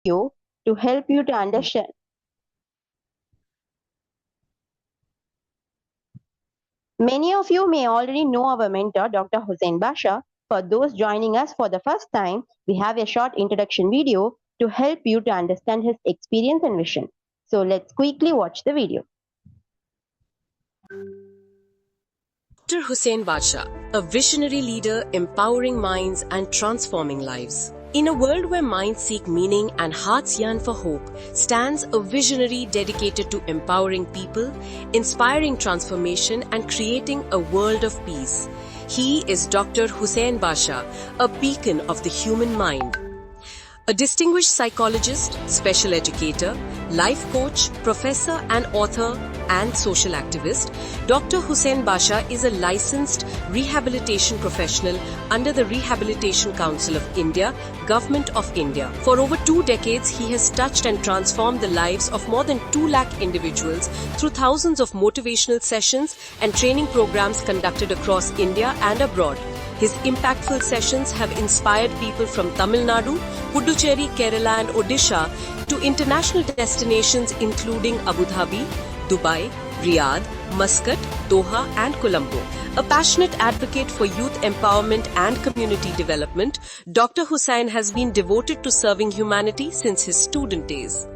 video to help you to understand. Many of you may already know our mentor, Dr. Hussein Basha. For those joining us for the first time, we have a short introduction video to help you to understand his experience and vision. So let's quickly watch the video. Dr. Hussein Basha, a visionary leader empowering minds and transforming lives. In a world where minds seek meaning and hearts yearn for hope, stands a visionary dedicated to empowering people, inspiring transformation, and creating a world of peace. He is Dr. Hussein Basha, a beacon of the human mind. A distinguished psychologist, special educator, life coach, professor and author and social activist, Dr. Hussein Basha is a licensed rehabilitation professional under the Rehabilitation Council of India, Government of India. For over 2 decades, he has touched and transformed the lives of more than 2 lakh individuals through thousands of motivational sessions and training programs conducted across India and abroad. His impactful sessions have inspired people from Tamil Nadu, Puducherry, Kerala and Odisha to international destinations including Abu Dhabi, Dubai, Riyadh, Muscat, Doha and Colombo. A passionate advocate for youth empowerment and community development, Dr. Hussein has been devoted to serving humanity since his student days.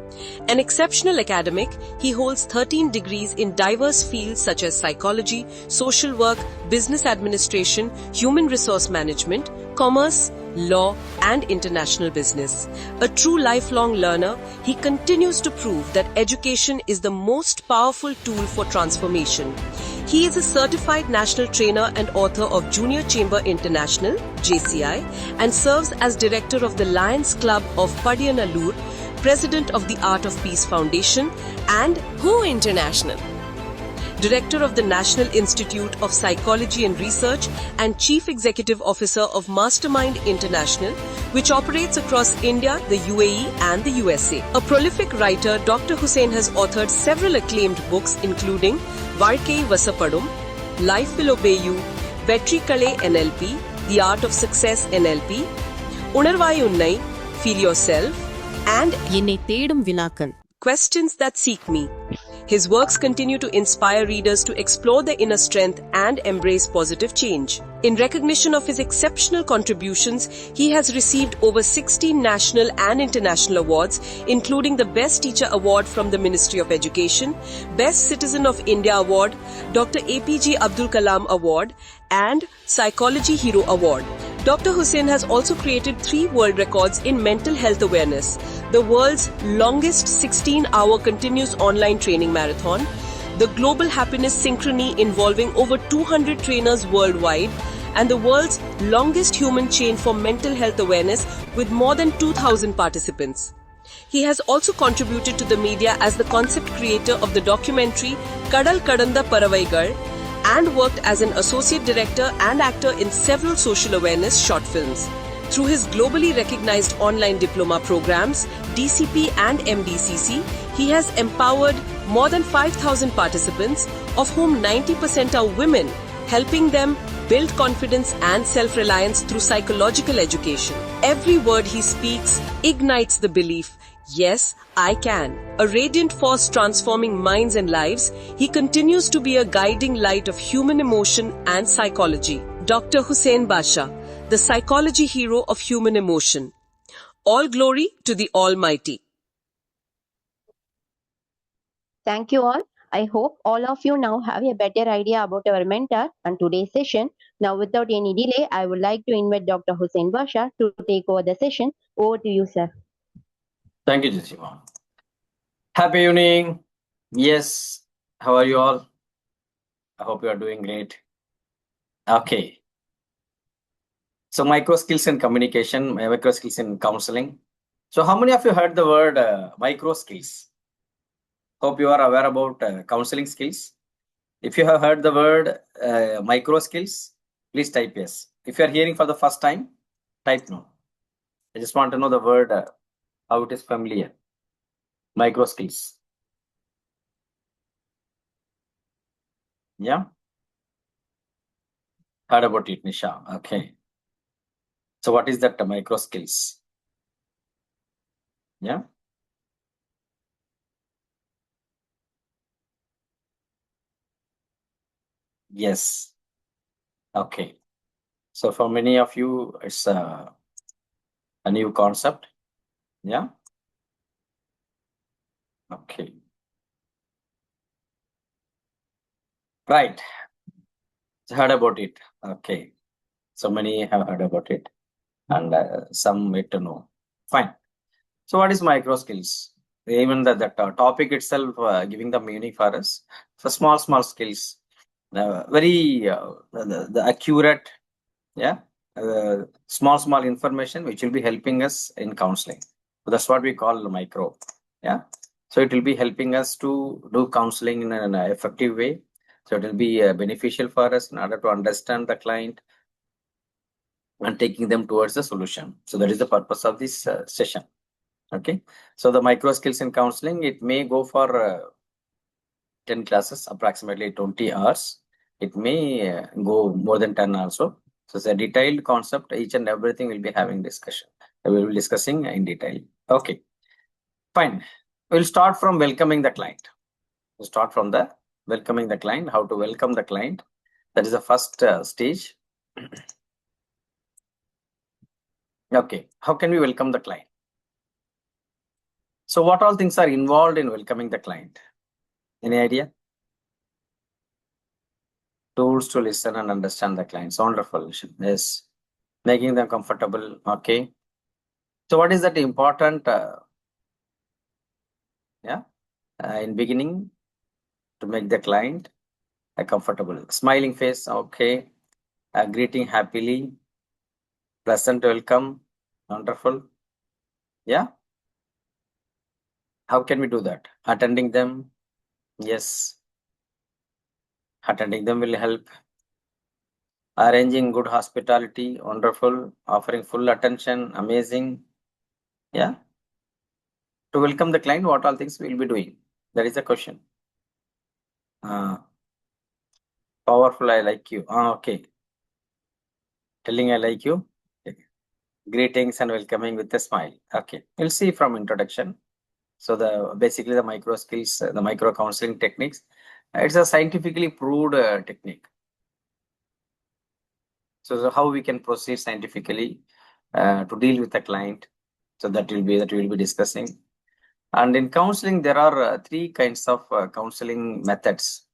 An exceptional academic, he holds 13 degrees in diverse fields such as psychology, social work, business administration, human resource management, commerce, law, and international business. A true lifelong learner, he continues to prove that education is the most powerful tool for transformation. He is a certified national trainer and author of Junior Chamber International, JCI, and serves as director of the Lions Club of Padiyanallur, President of the Art of Peace Foundation and WHO International, Director of the National Institute of Psychology and Research and Chief Executive Officer of Mastermind International, which operates across India, the UAE and the USA. A prolific writer, Dr. Hussein has authored several acclaimed books including Varkei Vasapadum, Life Will Obey You, Vetri Kale NLP, The Art of Success NLP, Unarvai Unnai, Feel Yourself, and Yenai Thedum Vinakan, Questions That Seek Me. His works continue to inspire readers to explore their inner strength and embrace positive change. In recognition of his exceptional contributions, he has received over 16 national and international awards, including the Best Teacher Award from the Ministry of Education, Best Citizen of India Award, Dr. APJ Abdul Kalam Award, and Psychology Hero Award. Dr. Hussein has also created 3 world records in mental health awareness: the world's longest 16-hour continuous online training marathon, the Global Happiness Synchrony involving over 200 trainers worldwide, and the world's longest human chain for mental health awareness with more than 2,000 participants. He has also contributed to the media as the concept creator of the documentary Kadal Kadanda Paravaigal and worked as an associate director and actor in several social awareness short films. Through his globally recognized online diploma programs, DCP and MDCC, he has empowered more than 5,000 participants, of whom 90% are women, helping them build confidence and self-reliance through psychological education. Every word he speaks ignites the belief, yes, I can. A radiant force transforming minds and lives, he continues to be a guiding light of human emotion and psychology. Dr. Hussein Basha, the psychology hero of human emotion. All glory to the Almighty. Thank you all. I hope all of you now have a better idea about our mentor and today's session. Now, without any delay, I would like to invite Dr. Hussein Basha to take over the session. Over to you, sir. Thank you, Jessica. Happy evening. Yes, how are you all? I hope you are doing great. Okay. So, micro skills in communication, micro skills in counseling. So, how many of you heard the word micro skills? Hope you are aware about counseling skills. If you have heard the word micro skills, please type yes. If you are hearing for the first time, type no. I just want to know the word, how it is familiar. Micro skills. Yeah. Heard about it, Nisha. Okay. So what is that micro skills? Yeah. Yes. Okay. So for many of you, it's a new concept. Yeah. Okay. Right. Heard about it. Okay. So many have heard about it, and some yet to know. Fine. So what is micro skills? Even that topic itself giving the meaning for us. So small skills, very the accurate, yeah, small information which will be helping us in counseling. So that's what we call micro. Yeah. So it will be helping us to do counseling in an effective way. So it will be beneficial for us in order to understand the client and taking them towards the solution. So that is the purpose of this session. Okay. So the micro skills in counseling, it may go for 10 classes, approximately 20 hours. It may go more than 10 also. So it's a detailed concept. Each and everything will be having discussion. We will be discussing in detail. Okay, fine. We'll start from welcoming the client. We'll start from the welcoming the client, how to welcome the client. That is the first stage. Okay, how can we welcome the client? So what all things are involved in welcoming the client? Any idea? Tools to listen and understand the clients. Wonderful. Yes. Making them comfortable. Okay. So what is that important? In beginning, to make the client a comfortable, smiling face. Okay. Greeting happily, pleasant welcome. Wonderful. Yeah. How can we do that? Attending them. Yes. Attending them will help. Arranging good hospitality. Wonderful. Offering full attention. Amazing. Yeah. To welcome the client, what all things we'll be doing? That is the question. Powerful, I like you. Okay. Telling I like you. Okay. Greetings and welcoming with a smile. Okay. We'll see from introduction. So the basically the micro skills, the micro counseling techniques. It's a scientifically proved technique. So how we can proceed scientifically to deal with the client. So that we'll be discussing. And in counseling, there are three kinds of counseling methods.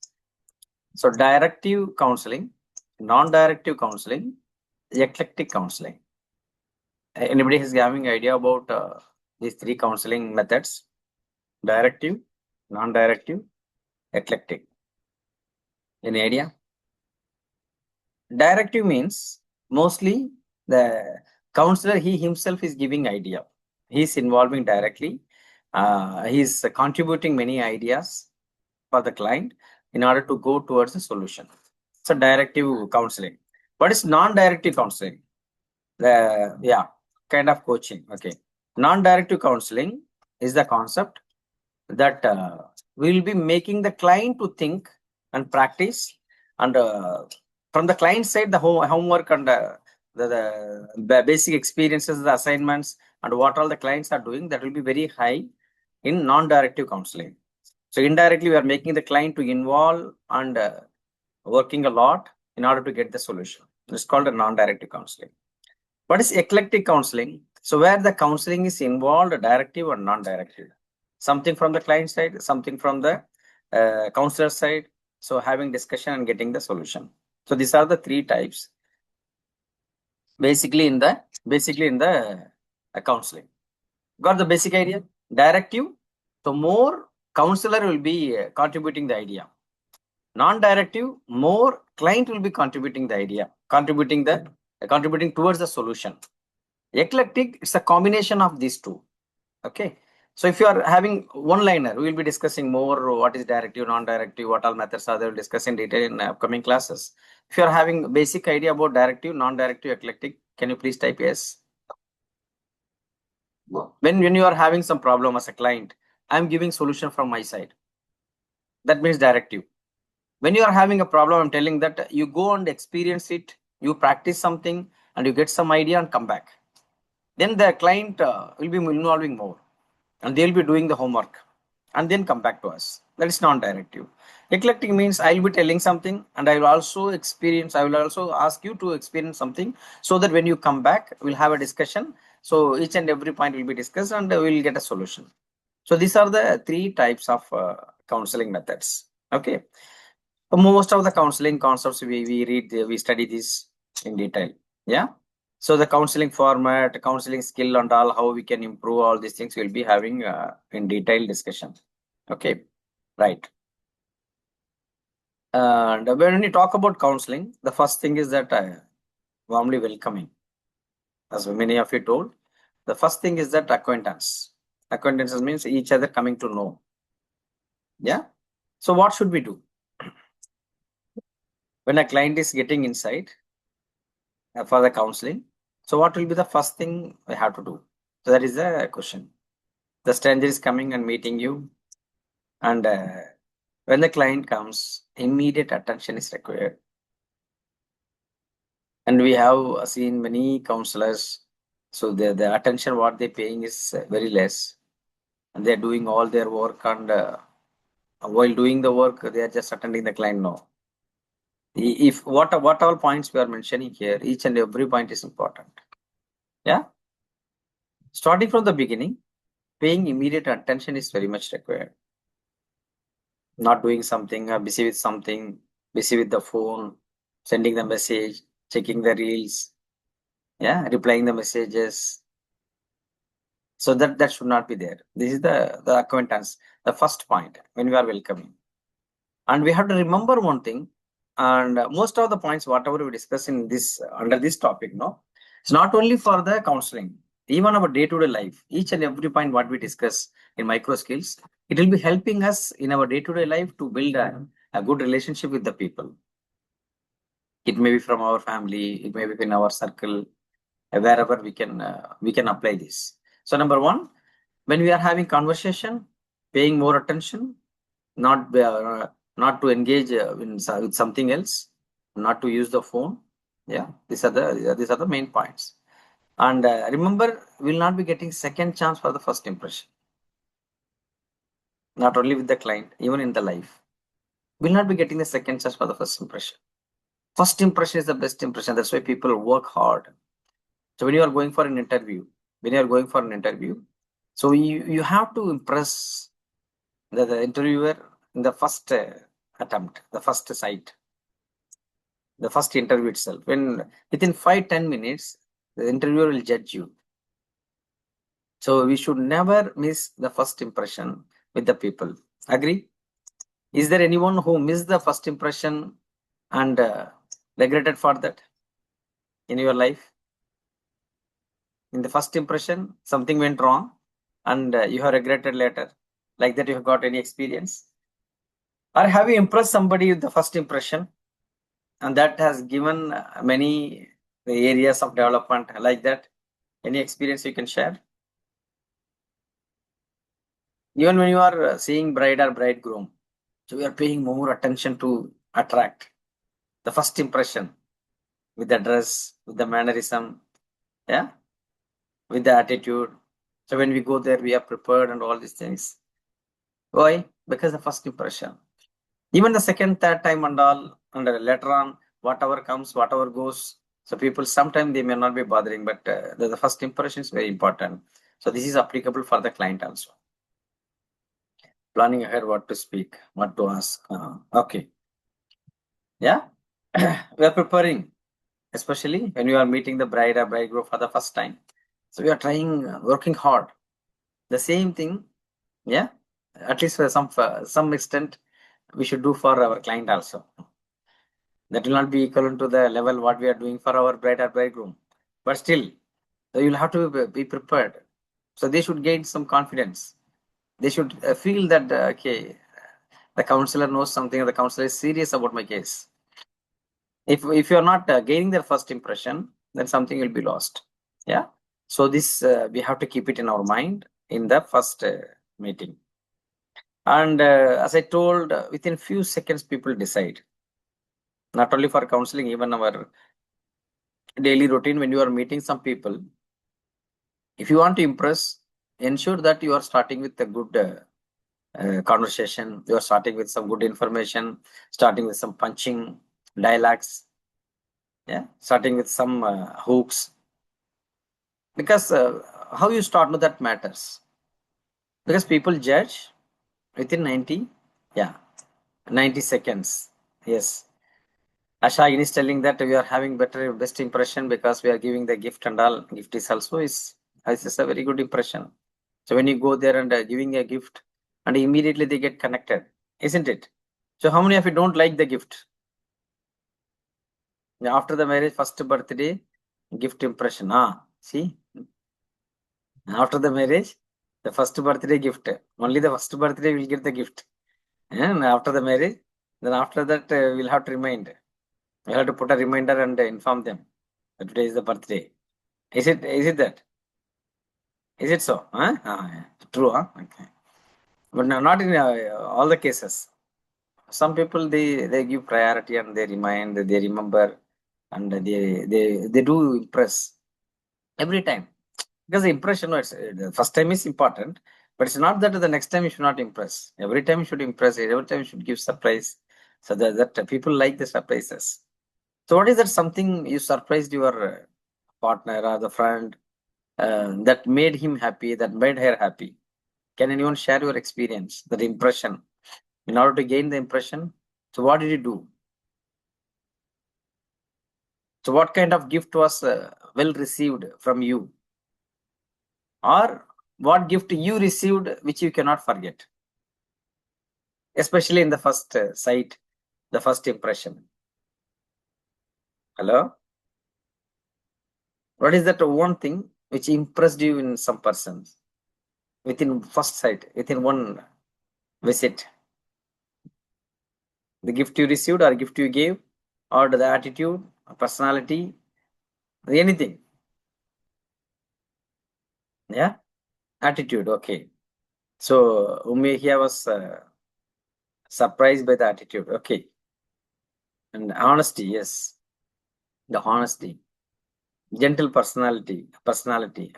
So directive counseling, non-directive counseling, eclectic counseling. Anybody is having idea about these three counseling methods? Directive, non-directive, eclectic. Any idea? Directive means mostly the counselor, he himself is giving idea. He's involving directly. He's contributing many ideas for the client in order to go towards the solution. So directive counseling. What is non-directive counseling? Kind of coaching. Okay. Non-directive counseling is the concept that will be making the client to think and practice, and from the client side, the homework and the basic experiences, the assignments, and what all the clients are doing, that will be very high in non-directive counseling. So indirectly, we are making the client to involve and working a lot in order to get the solution. It's called a non-directive counseling. What is eclectic counseling? So where the counseling is involved, directive or non-directive. Something from the client side, something from the counselor side. So having discussion and getting the solution. So these are the three types. Basically in the counseling. Got the basic idea? Directive. So more counselor will be contributing the idea. Non-directive, more client will be contributing the idea, contributing towards the solution. Eclectic, it's a combination of these two. Okay. So if you are having one liner, we will be discussing more what is directive, non-directive, what all methods are there, we'll discuss in detail in upcoming classes. If you are having basic idea about directive, non-directive, eclectic, can you please type yes? When you are having some problem as a client, I'm giving solution from my side. That means directive. When you are having a problem, I'm telling that you go and experience it, you practice something, and you get some idea and come back. Then the client will be involving more. and they'll be doing the homework and then come back to us. That is non-directive. Eclectic means I'll be telling something and I will also ask you to experience something, so that when you come back, we'll have a discussion. So each and every point will be discussed and we'll get a solution. So these are the three types of counseling methods. Okay. Most of the counseling concepts we study this in detail. Yeah. So the counseling format, counseling skill and all, how we can improve all these things, we'll be having in detailed discussion. Okay. Right. And when we talk about counseling, the first thing is that warmly welcoming. As many of you told, the first thing is that acquaintance. Acquaintances means each other coming to know. Yeah. So what should we do when a client is getting inside for the counseling? So what will be the first thing we have to do? So that is the question. The stranger is coming and meeting you, and when the client comes, immediate attention is required. And we have seen many counselors, so the attention what they're paying is very less, and they're doing all their work, and while doing the work, they are just attending the client. No, if what all points we are mentioning here, each and every point is important. Yeah, starting from the beginning, paying immediate attention is very much required. Not doing something, busy with something, busy with the phone, sending the message, checking the reels, yeah, replying the messages. So that should not be there. This is the acquaintance, the first point when we are welcoming. And we have to remember one thing, and most of the points, whatever we discuss in this under this topic, no, it's not only for the counseling, even our day-to-day life, each and every point what we discuss in micro skills, it will be helping us in our day-to-day life to build a good relationship with the people. It may be from our family, it may be in our circle, wherever we can apply this. So number one, when we are having conversation, paying more attention, not to engage with something else, not to use the phone. Yeah, these are the main points. And remember, we'll not be getting second chance for the first impression. Not only with the client, even in the life, we'll not be getting the second chance for the first impression. First impression is the best impression. That's why people work hard. So when you are going for an interview, so you have to impress the interviewer in the first attempt, the first sight, the first interview itself. When within 5-10 minutes, the interviewer will judge you. So we should never miss the first impression with the people. Agree? Is there anyone who missed the first impression and regretted for that in your life? In the first impression, something went wrong and you have regretted later. Like that, you have got any experience? Or have you impressed somebody with the first impression and that has given many areas of development like that? Any experience you can share? Even when you are seeing bride or bridegroom, so we are paying more attention to attract the first impression with the dress, with the mannerism, yeah, with the attitude. So when we go there, we are prepared and all these things. Why? Because the first impression. Even the second, third time and all, and later on, whatever comes, whatever goes. So people sometimes they may not be bothering, but the first impression is very important. So this is applicable for the client also. Planning ahead what to speak, what to ask. Okay. Yeah. We are preparing, especially when you are meeting the bride or bridegroom for the first time. So we are trying, working hard. The same thing, yeah, at least for some extent, we should do for our client also. That will not be equal to the level what we are doing for our bride or bridegroom, but still, you'll have to be prepared. So they should gain some confidence. They should feel that okay, the counselor knows something. The counselor is serious about my case. If you are not gaining their first impression, then something will be lost. Yeah. So this we have to keep it in our mind in the first meeting. And as I told, within few seconds, people decide. Not only for counseling, even our daily routine, when you are meeting some people, if you want to impress, ensure that you are starting with a good conversation. You are starting with some good information, starting with some punching dialogues, yeah, starting with some hooks. Because how you start, no, that matters. Because people judge within 90 seconds. Yes. Asha is telling that we are having best impression because we are giving the gift and all. Gift is also is a very good impression. So when you go there and giving a gift, and immediately they get connected, isn't it? So how many of you don't like the gift? After the marriage, first birthday, gift impression. See, after the marriage, the first birthday gift. Only the first birthday will get the gift. And after the marriage, then after that we'll have to remind. We'll have to put a reminder and inform them that today is the birthday. Is it that? Is it so? Yeah. True, huh? Okay. But not in all the cases. Some people they give priority and they remind, they remember, and they do impress every time. Because the impression, the first time is important, but it's not that the next time you should not impress. Every time you should impress, every time you should give surprise, so that people like the surprises. So what is that something you surprised your partner or the friend that made him happy, that made her happy? Can anyone share your experience, that impression? In order to gain the impression, so what did you do? So what kind of gift was well received from you? Or what gift you received which you cannot forget? Especially in the first sight, the first impression. Hello? What is that one thing which impressed you in some persons within first sight, within one visit? The gift you received or gift you gave, or the attitude, personality, anything? Yeah, attitude. Okay. So Umeya was surprised by the attitude. Okay. And honesty, yes. The honesty. Gentle personality.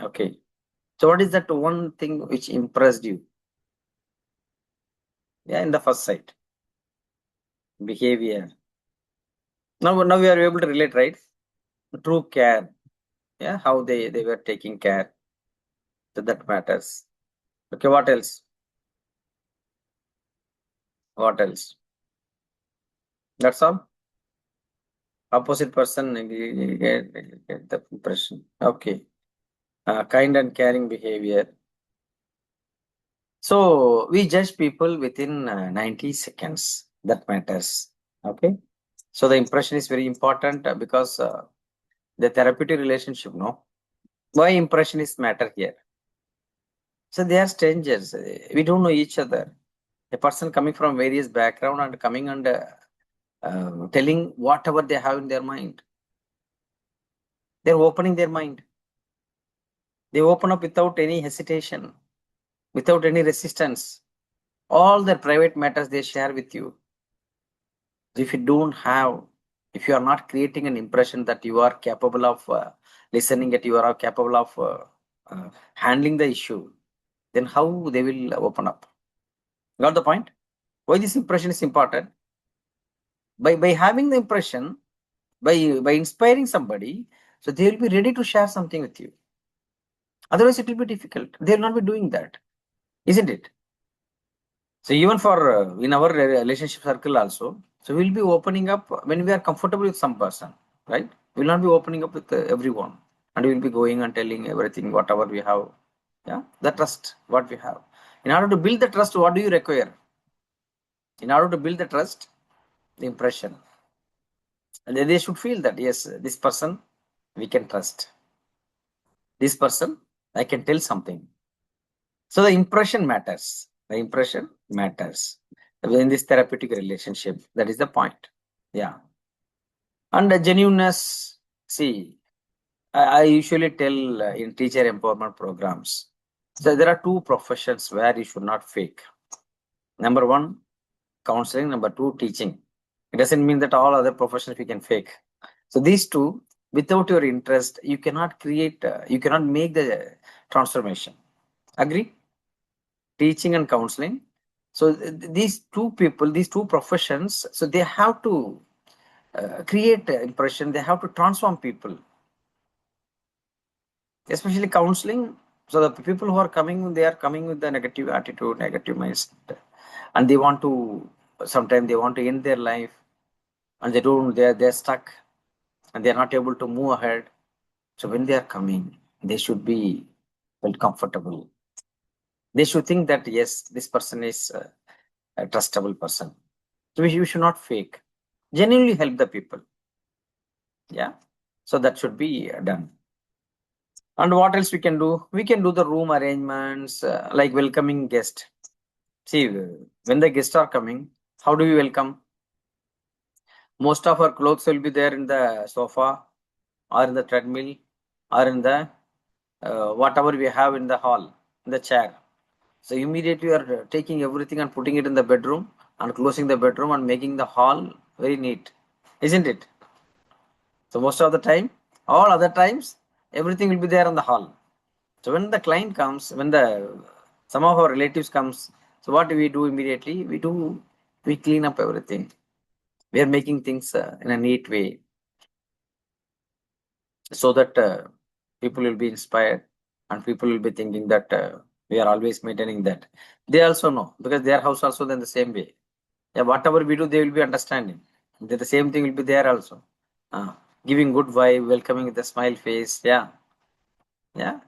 Okay. So what is that one thing which impressed you? Yeah, in the first sight. Behavior. Now we are able to relate, right? True care. Yeah, how they were taking care. So that matters. Okay, what else? What else? That's all. Opposite person get the impression. Okay. Kind and caring behavior. So we judge people within 90 seconds. That matters. Okay. So the impression is very important because the therapeutic relationship, no? Why impression is matter here? So they are strangers. We don't know each other. A person coming from various background and coming and telling whatever they have in their mind. They're opening their mind. They open up without any hesitation, without any resistance. All their private matters they share with you. If you are not creating an impression that you are capable of listening, that you are capable of handling the issue, then how they will open up? Got the point? Why this impression is important? By having the impression, by inspiring somebody, so they will be ready to share something with you. Otherwise, it will be difficult. They will not be doing that, isn't it? So even for in our relationship circle also, so we'll be opening up when we are comfortable with some person, right? We'll not be opening up with everyone, and we'll be going and telling everything, whatever we have. Yeah, the trust, what we have. In order to build the trust, what do you require? In order to build the trust, the impression. And they should feel that, yes, this person we can trust. This person, I can tell something. So the impression matters. The impression matters in this therapeutic relationship. That is the point. Yeah. And the genuineness, see, I usually tell in teacher empowerment programs. So there are two professions where you should not fake. Number one, counseling. Number two, teaching. It doesn't mean that all other professions we can fake. So these two, without your interest, you cannot create, you cannot make the transformation. Agree? Teaching and counseling. So these two people, these two professions, so they have to create an impression. They have to transform people, especially counseling. So the people who are coming, they are coming with the negative attitude, negative mindset, and they want to. Sometimes they want to end their life, and they don't. They're stuck, and they're not able to move ahead. So when they are coming, they should be felt comfortable. They should think that yes, this person is a trustable person. So we should not fake. Genuinely help the people. Yeah. So that should be done. And what else we can do? We can do the room arrangements, like welcoming guest. See, when the guests are coming, how do we welcome? Most of our clothes will be there in the sofa, or in the treadmill, or in the whatever we have in the hall, in the chair. So immediately you are taking everything and putting it in the bedroom and closing the bedroom and making the hall very neat, isn't it? So most of the time, all other times, everything will be there in the hall. So when the client comes, when the some of our relatives comes, so what do we do immediately? We clean up everything. We are making things in a neat way, so that people will be inspired and people will be thinking that we are always maintaining that. They also know because their house also then the same way. Yeah, whatever we do, they will be understanding. The same thing will be there also. Giving good vibe, welcoming with a smile face. Yeah, yeah.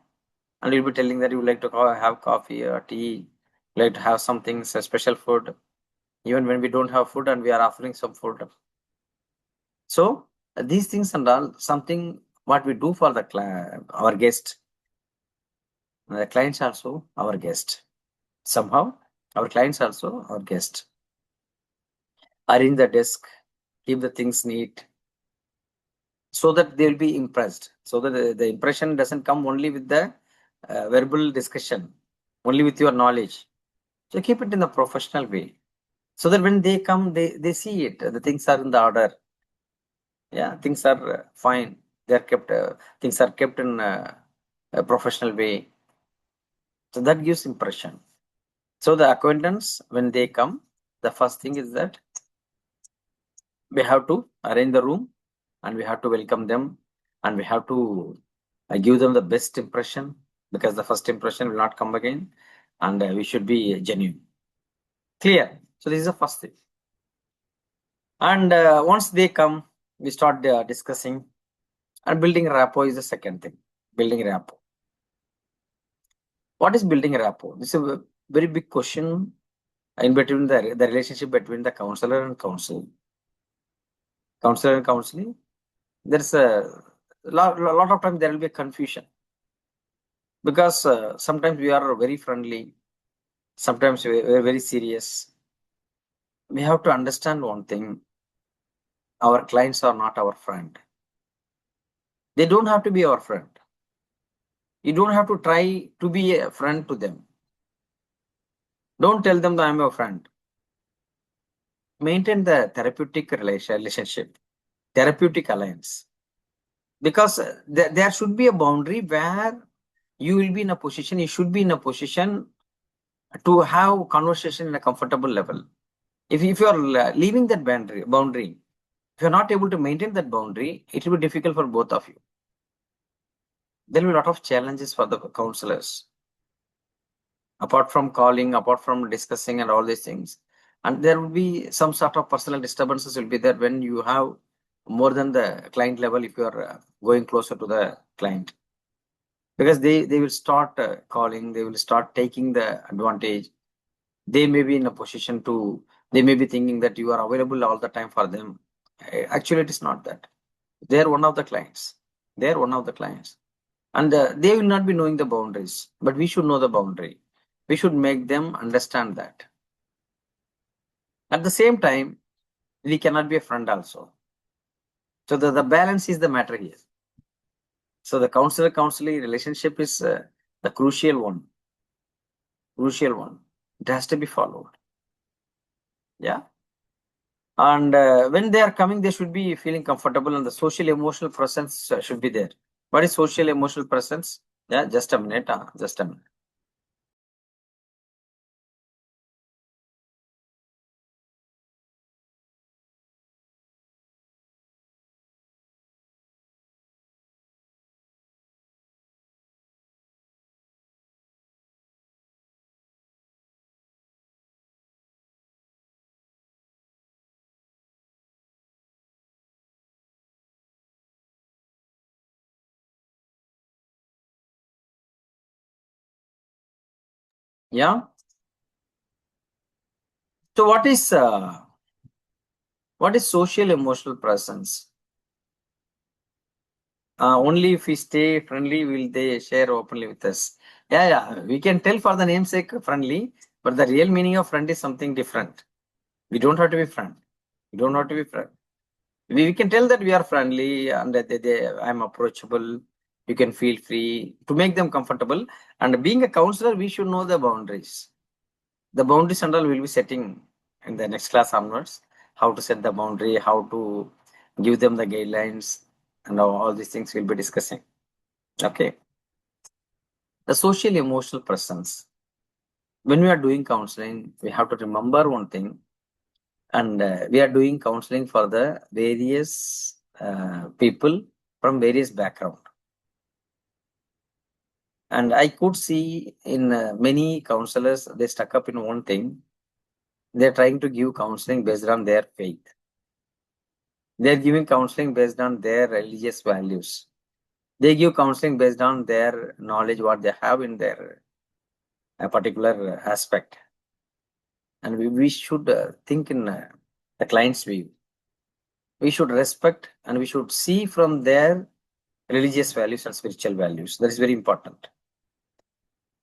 And you'll be telling that you would like to have coffee or tea, like to have something, special food, even when we don't have food and we are offering some food. So these things and all something what we do for the our guest. The clients also our guest. Somehow our clients also our guest. Arrange the desk, keep the things neat, so that they will be impressed. So that the impression doesn't come only with the verbal discussion, only with your knowledge. So keep it in a professional way, so that when they come, they see it. The things are in the order. Yeah, things are fine. They are kept. Things are kept in a professional way. So that gives impression. So the acquaintance, when they come, the first thing is that we have to arrange the room, and we have to welcome them, and we have to give them the best impression, because the first impression will not come again, and we should be genuine. Clear? So this is the first thing. And once they come, we start discussing, and building rapport is the second thing. Building rapport. What is building rapport? This is a very big question in between the relationship between the counselor and counseling. Counselor and counseling, there's a lot of times there will be a confusion, because sometimes we are very friendly, sometimes we are very serious. We have to understand one thing: our clients are not our friend. They don't have to be our friend. You don't have to try to be a friend to them. Don't tell them that I'm your friend. Maintain the therapeutic relationship, therapeutic alliance, because there should be a boundary where you will be in a position, you should be in a position to have conversation in a comfortable level. If you are leaving that boundary, if you're not able to maintain that boundary, it will be difficult for both of you. There will be a lot of challenges for the counselors, apart from calling, apart from discussing and all these things. And there will be some sort of personal disturbances will be there when you have more than the client level, if you are going closer to the client, because they will start calling, they will start taking the advantage. They may be in a position to, they may be thinking that you are available all the time for them. Actually, it is not that. They're one of the clients. They're one of the clients. And they will not be knowing the boundaries, but we should know the boundary. We should make them understand that. At the same time, we cannot be a friend also. So the balance is the matter here. So the counselor-counselee relationship is the crucial one. Crucial one. It has to be followed. Yeah. And when they are coming, they should be feeling comfortable, and the social emotional presence should be there. What is social emotional presence? Yeah, just a minute. Just a minute. Yeah. So what is social emotional presence? Only if we stay friendly will they share openly with us. Yeah, we can tell for the namesake friendly, but the real meaning of friend is something different. We don't have to be friend. We don't have to be friend. We can tell that we are friendly and I'm approachable. You can feel free to make them comfortable. And being a counselor, we should know the boundaries. The boundaries and all will be setting in the next class onwards. How to set the boundary, how to give them the guidelines, and all these things we'll be discussing. Okay. The social emotional presence. When we are doing counseling, we have to remember one thing, and we are doing counseling for the various people from various background. And I could see in many counselors, they stuck up in one thing. They're trying to give counseling based on their faith. They're giving counseling based on their religious values. They give counseling based on their knowledge, what they have in their particular aspect. And we should think in the client's view. We should respect and we should see from their religious values and spiritual values. That is very important.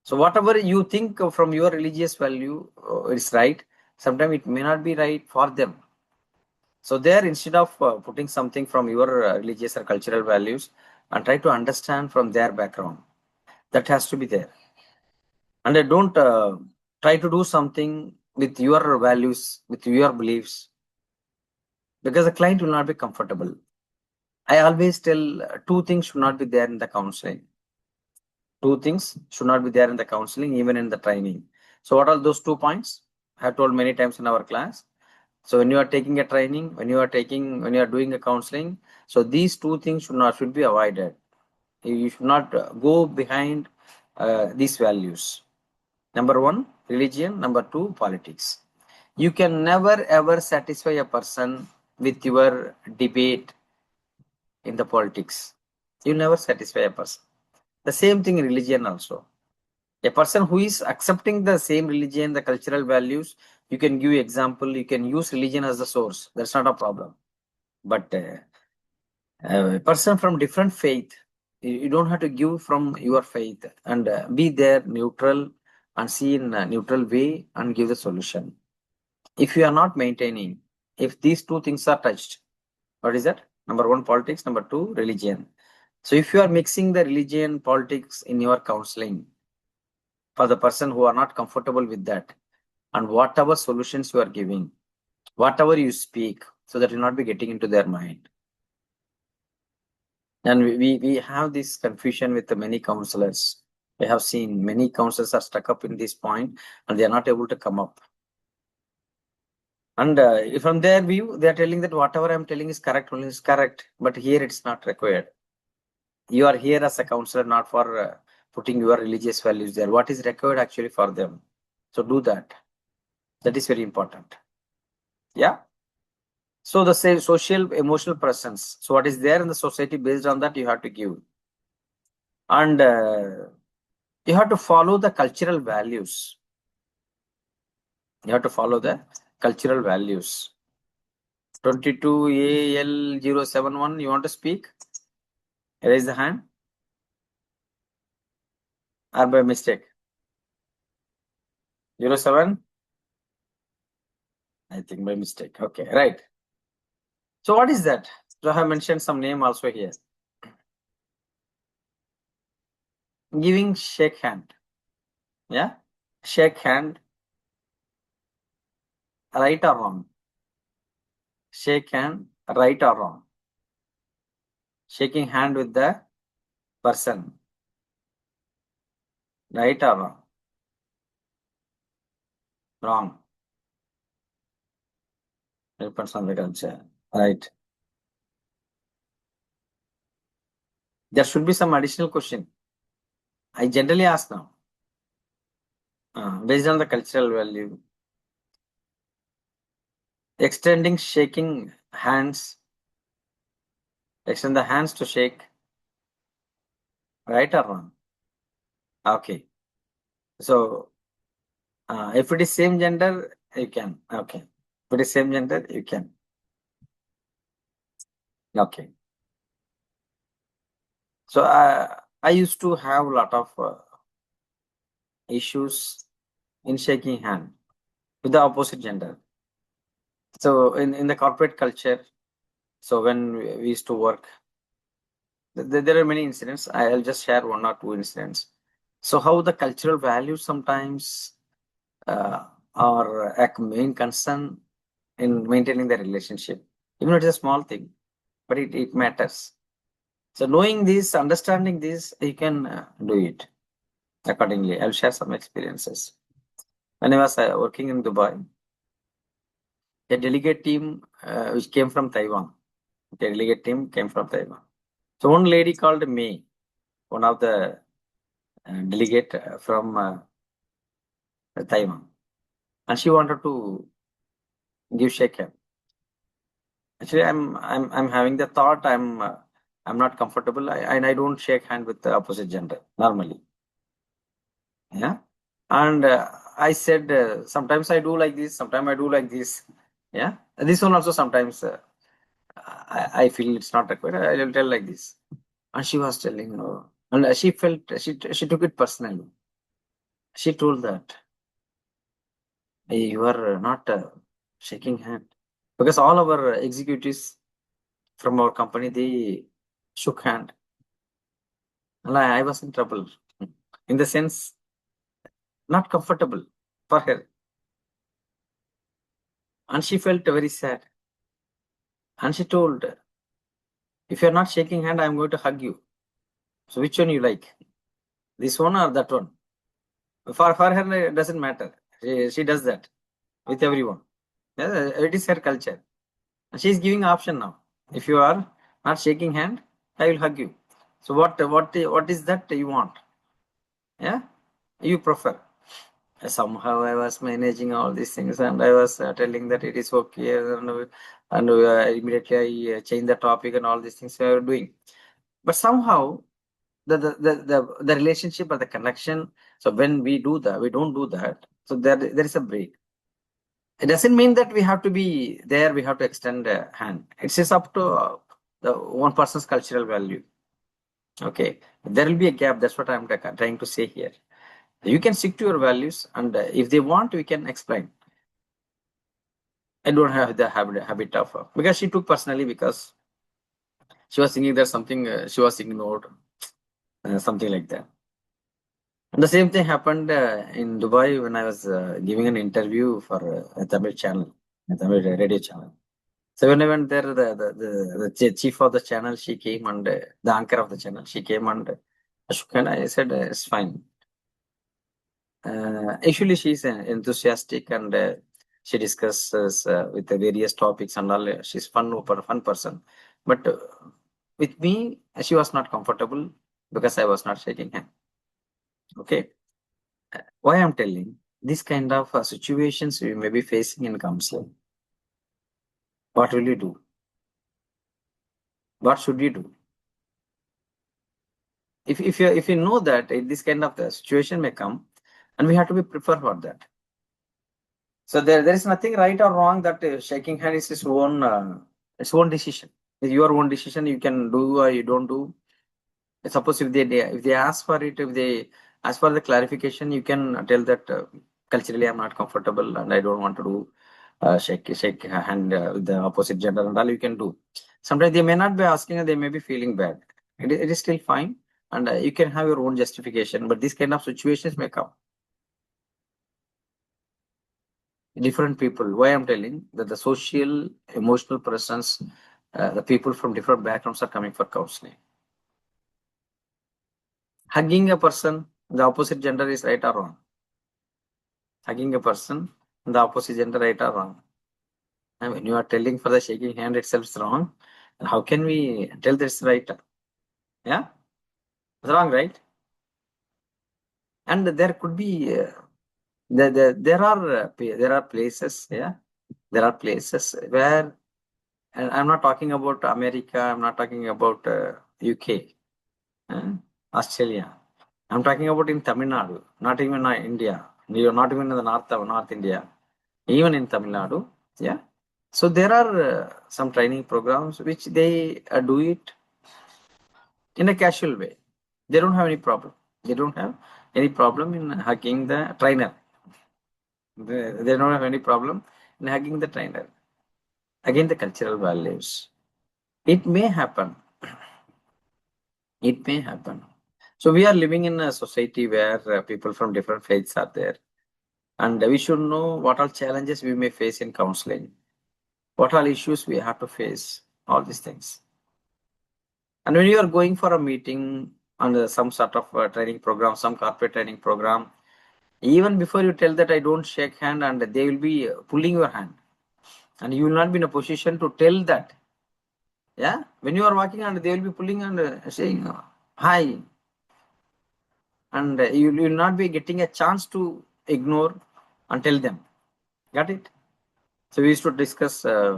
So whatever you think from your religious value is right, sometimes it may not be right for them. So there, instead of putting something from your religious or cultural values, and try to understand from their background, that has to be there. And I don't try to do something with your values, with your beliefs, because the client will not be comfortable. I always tell two things should not be there in the counseling. Two things should not be there in the counseling, even in the training. So what are those 2 points? I have told many times in our class. So when you are taking a training, when you are doing a counseling, so these two things should be avoided. You should not go behind these values. Number one, religion. Number two, politics. You can never ever satisfy a person with your debate in the politics. You never satisfy a person. The same thing in religion also. A person who is accepting the same religion, the cultural values, you can give example, you can use religion as the source. That's not a problem. But a person from different faith, you don't have to give from your faith, and be there neutral and see in a neutral way and give the solution. If you are not maintaining, if these two things are touched, what is that? Number one, politics. Number two, religion. So if you are mixing the religion, politics in your counseling, for the person who are not comfortable with that, and whatever solutions you are giving, whatever you speak, so that will not be getting into their mind. And we have this confusion with the many counselors. We have seen many counselors are stuck up in this point and they are not able to come up. And from their view, they are telling that whatever I'm telling is correct, only is correct, but here it's not required. You are here as a counselor, not for putting your religious values there. What is required actually for them? So do that. That is very important. Yeah. So the same social emotional presence. So what is there in the society, based on that you have to give. And you have to follow the cultural values. You have to follow the cultural values. 22AL071, you want to speak? Raise the hand. Or by mistake? 07? I think by mistake. Okay, right. So what is that? So I have mentioned some name also here. Giving shake hand. Yeah? Shake hand. Right or wrong? Shake hand, right or wrong? Shaking hand with the person. Right or wrong? Wrong. Depends on the culture. Right. There should be some additional question. I generally ask now. Based on the cultural value. Extending, shaking hands. Extend the hands to shake. Right or wrong? Okay. So If it is same gender, you can. Okay. If it is same gender, you can. Okay. So I used to have a lot of issues in shaking hand with the opposite gender. So in the corporate culture, so when we used to work, there are many incidents. I'll just share one or two incidents. So how the cultural values sometimes are a main concern in maintaining the relationship. Even if it's a small thing, but it matters. So knowing this, understanding this, you can do it accordingly. I'll share some experiences. When I was working in Dubai, a delegate team which came from Taiwan. The delegate team came from Taiwan. So one lady called May, one of the delegate from Taiwan, and she wanted to give shake hand. Actually, I'm having the thought I'm not comfortable, and I don't shake hand with the opposite gender normally. Yeah, and I said sometimes I do like this, sometimes I do like this. Yeah, this one also sometimes I feel it's not required. I will tell like this, and she was telling, and she felt she took it personally. She told that "Hey, you are not shaking hand because all our executives from our company they shook hand. And I was in trouble in the sense not comfortable for her, and she felt very sad. And she told, "If you're not shaking hand, I'm going to hug you. So which one you like, this one or that one?" For her, it doesn't matter. She does that with everyone. Yeah, it is her culture. And she's giving option now. If you are not shaking hand, I will hug you. So what is that you want? Yeah, you prefer. Somehow I was managing all these things, and I was telling that it is okay, and immediately I changed the topic and all these things I were doing. But somehow the relationship or the connection. So when we do that, we don't do that. So there is a break. It doesn't mean that we have to be there. We have to extend a hand. It's just up to the one person's cultural value. Okay, there will be a gap. That's what I'm trying to say here. You can stick to your values, and if they want, we can explain. I don't have the habit of because she took personally because she was thinking there's something she was ignored, something like that. And the same thing happened in Dubai when I was giving an interview for a Tamil channel, a Tamil radio channel. So when I went there, the chief of the channel, she came, and the anchor of the channel, she came and shook hand. I said, it's fine. Actually, she's enthusiastic, and she discusses with the various topics and all. She's fun person. But with me, she was not comfortable because I was not shaking hand. Okay. Why I'm telling this kind of situations we may be facing in counseling. What will you do? What should you do? If you know that this kind of situation may come, and we have to be prepared for that. So there is nothing right or wrong that shaking hand is its own decision. It's your own decision. You can do or you don't do. Suppose if they ask for it, if they ask for the clarification, you can tell that culturally I'm not comfortable and I don't want to do shake hand with the opposite gender and all. You can do. Sometimes they may not be asking and they may be feeling bad. It is still fine, and you can have your own justification. But these kind of situations may come. Different people. Why I'm telling that the social, emotional presence, the people from different backgrounds are coming for counseling. Hugging a person, the opposite gender is right or wrong? Hugging a person, the opposite gender right or wrong? And when you are telling for the shaking hand itself is wrong, how can we tell this right? Yeah, it's wrong, right? And there could be there are places, yeah, there are places where, and I'm not talking about America, I'm not talking about UK, Australia. I'm talking about in Tamil Nadu, not even India. You're not even in the North India, even in Tamil Nadu. Yeah. So there are some training programs which they do it in a casual way. They don't have any problem. They don't have any problem in hugging the trainer. They don't have any problem in hugging the trainer. Again, the cultural values. It may happen. It may happen. So we are living in a society where people from different faiths are there. And we should know what all challenges we may face in counseling, what all issues we have to face, all these things. And when you are going for a meeting on some sort of training program, some corporate training program, even before you tell that I don't shake hand, and they will be pulling your hand, and you will not be in a position to tell that. Yeah, when you are walking and they will be pulling and saying hi, and you will not be getting a chance to ignore and tell them. Got it? So we used to discuss. I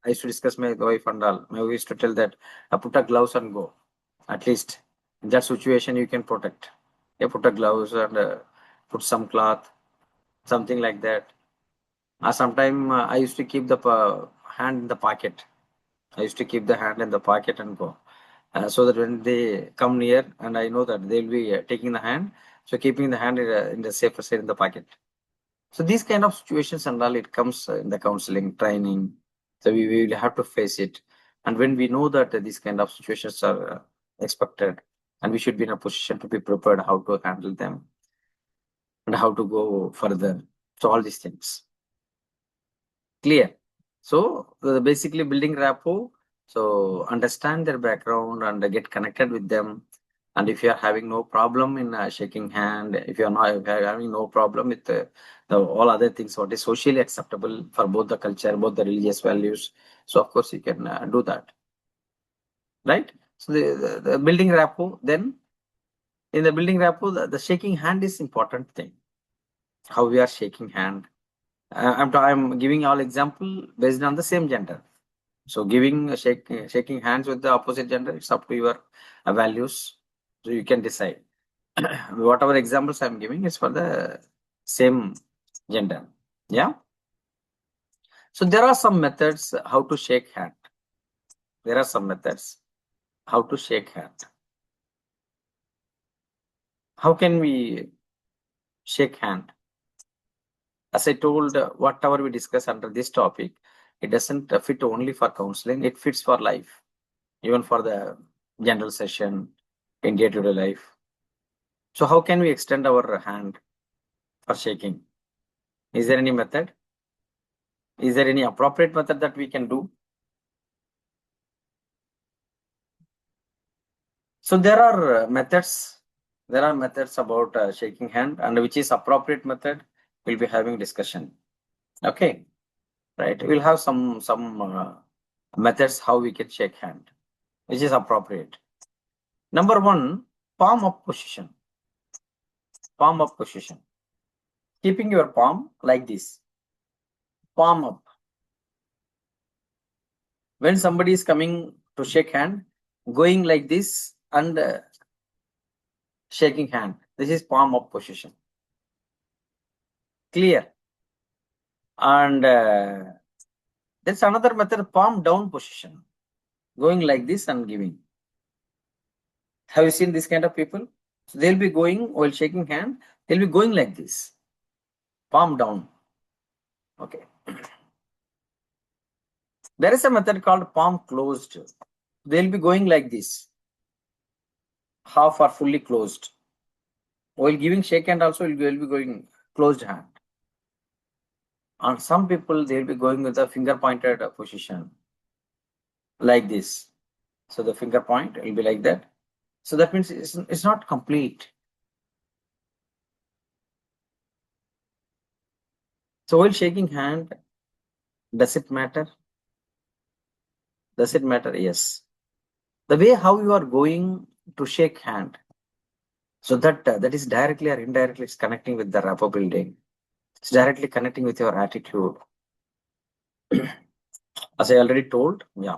used to discuss my wife and all. My wife used to tell that put a gloves and go. At least in that situation you can protect. Yeah, put a gloves and put some cloth, something like that. Sometime I used to keep the hand in the pocket. I used to keep the hand in the pocket and go. So that when they come near and I know that they'll be taking the hand, so keeping the hand in the safer side in the pocket. So these kind of situations and all, it comes in the counseling training. So we will have to face it. And when we know that these kind of situations are expected, and we should be in a position to be prepared how to handle them and how to go further. So all these things. Clear. So basically building rapport. So understand their background and get connected with them. And if you are having no problem in shaking hand, if you are having no problem with the all other things, what is socially acceptable for both the culture, both the religious values, so of course you can do that, right? So the building rapport. Then in the building rapport, the shaking hand is important thing. How we are shaking hand. I'm giving all example based on the same gender. So shaking hands with the opposite gender, it's up to your values. So you can decide. Whatever examples I'm giving is for the same gender. Yeah. So there are some methods how to shake hand. There are some methods how to shake hand. How can we shake hand? As I told, whatever we discuss under this topic, it doesn't fit only for counseling. It fits for life, even for the general session in day-to-day life. So how can we extend our hand for shaking? Is there any method? Is there any appropriate method that we can do? So there are methods. There are methods about shaking hand, and which is appropriate method. We'll be having discussion. Okay, right? We'll have some methods how we can shake hand, which is appropriate. Number one, palm up position. Palm up position. Keeping your palm like this. Palm up. When somebody is coming to shake hand, going like this and shaking hand. This is palm up position. Clear. And there's another method, palm down position. Going like this and giving. Have you seen this kind of people? So they'll be going while shaking hand, they'll be going like this. Palm down. Okay. There is a method called palm closed. They'll be going like this. Half or fully closed. While giving shake hand also, will be going closed hand. And some people, they'll be going with a finger pointed position. Like this. So the finger point will be like that. So that means it's not complete. So while shaking hand, does it matter? Does it matter? Yes. The way how you are going to shake hand, so that is directly or indirectly it's connecting with the rapport building. It's directly connecting with your attitude. As I already told, yeah.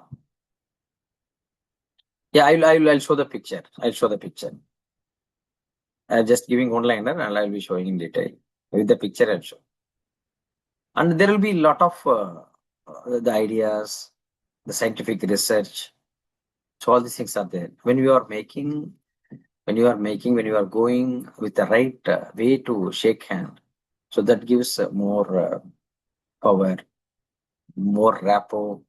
Yeah, I'll show the picture. I'll show the picture. Just giving one liner and I'll be showing in detail. with the picture I'll show. And there will be a lot of the ideas, the scientific research. So all these things are there. When you are going with the right way to shake hand, so that gives more power, more rapport.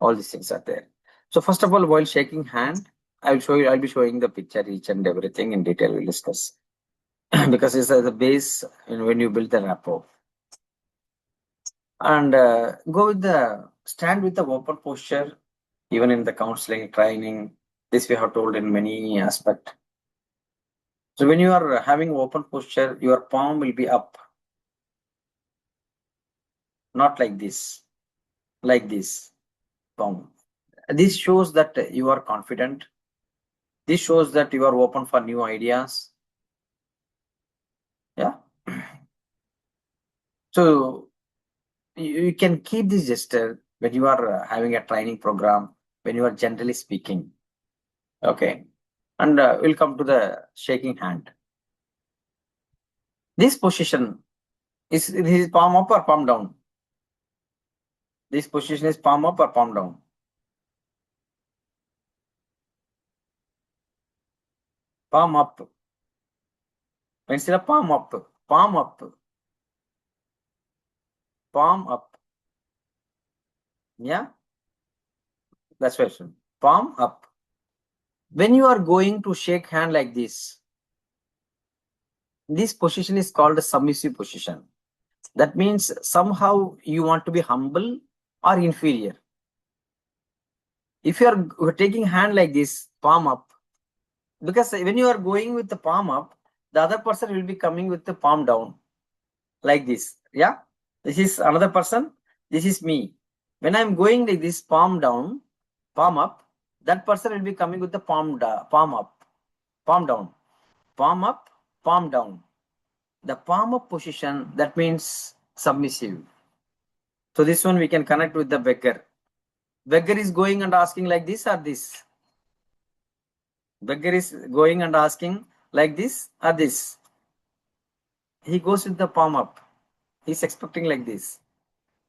All these things are there. So first of all, while shaking hand, I'll be showing the picture, each and everything in detail. We'll discuss because it's the base when you build the rapport. And stand with the open posture, even in the counseling training. This we have told in many aspects. So when you are having open posture, your palm will be up, not like this, palm. This shows that you are confident. This shows that you are open for new ideas. Yeah. So you can keep this gesture when you are having a training program, when you are generally speaking. Okay. And we'll come to the shaking hand. This position is palm up or palm down? This position is palm up or palm down? Palm up. Instead of palm up, palm up. Palm up. Yeah? That's question. Palm up. When you are going to shake hand like this position is called a submissive position. That means somehow you want to be humble or inferior. If you are taking hand like this, palm up, because when you are going with the palm up, the other person will be coming with the palm down, like this. Yeah, this is another person. This is me. When I'm going like this, palm down, palm up, that person will be coming with the palm up, palm down, palm up, palm down. The palm up position, that means submissive. So this one we can connect with the beggar. Beggar is going and asking like this or this. Beggar is going and asking like this or this. He goes with the palm up. He's expecting like this.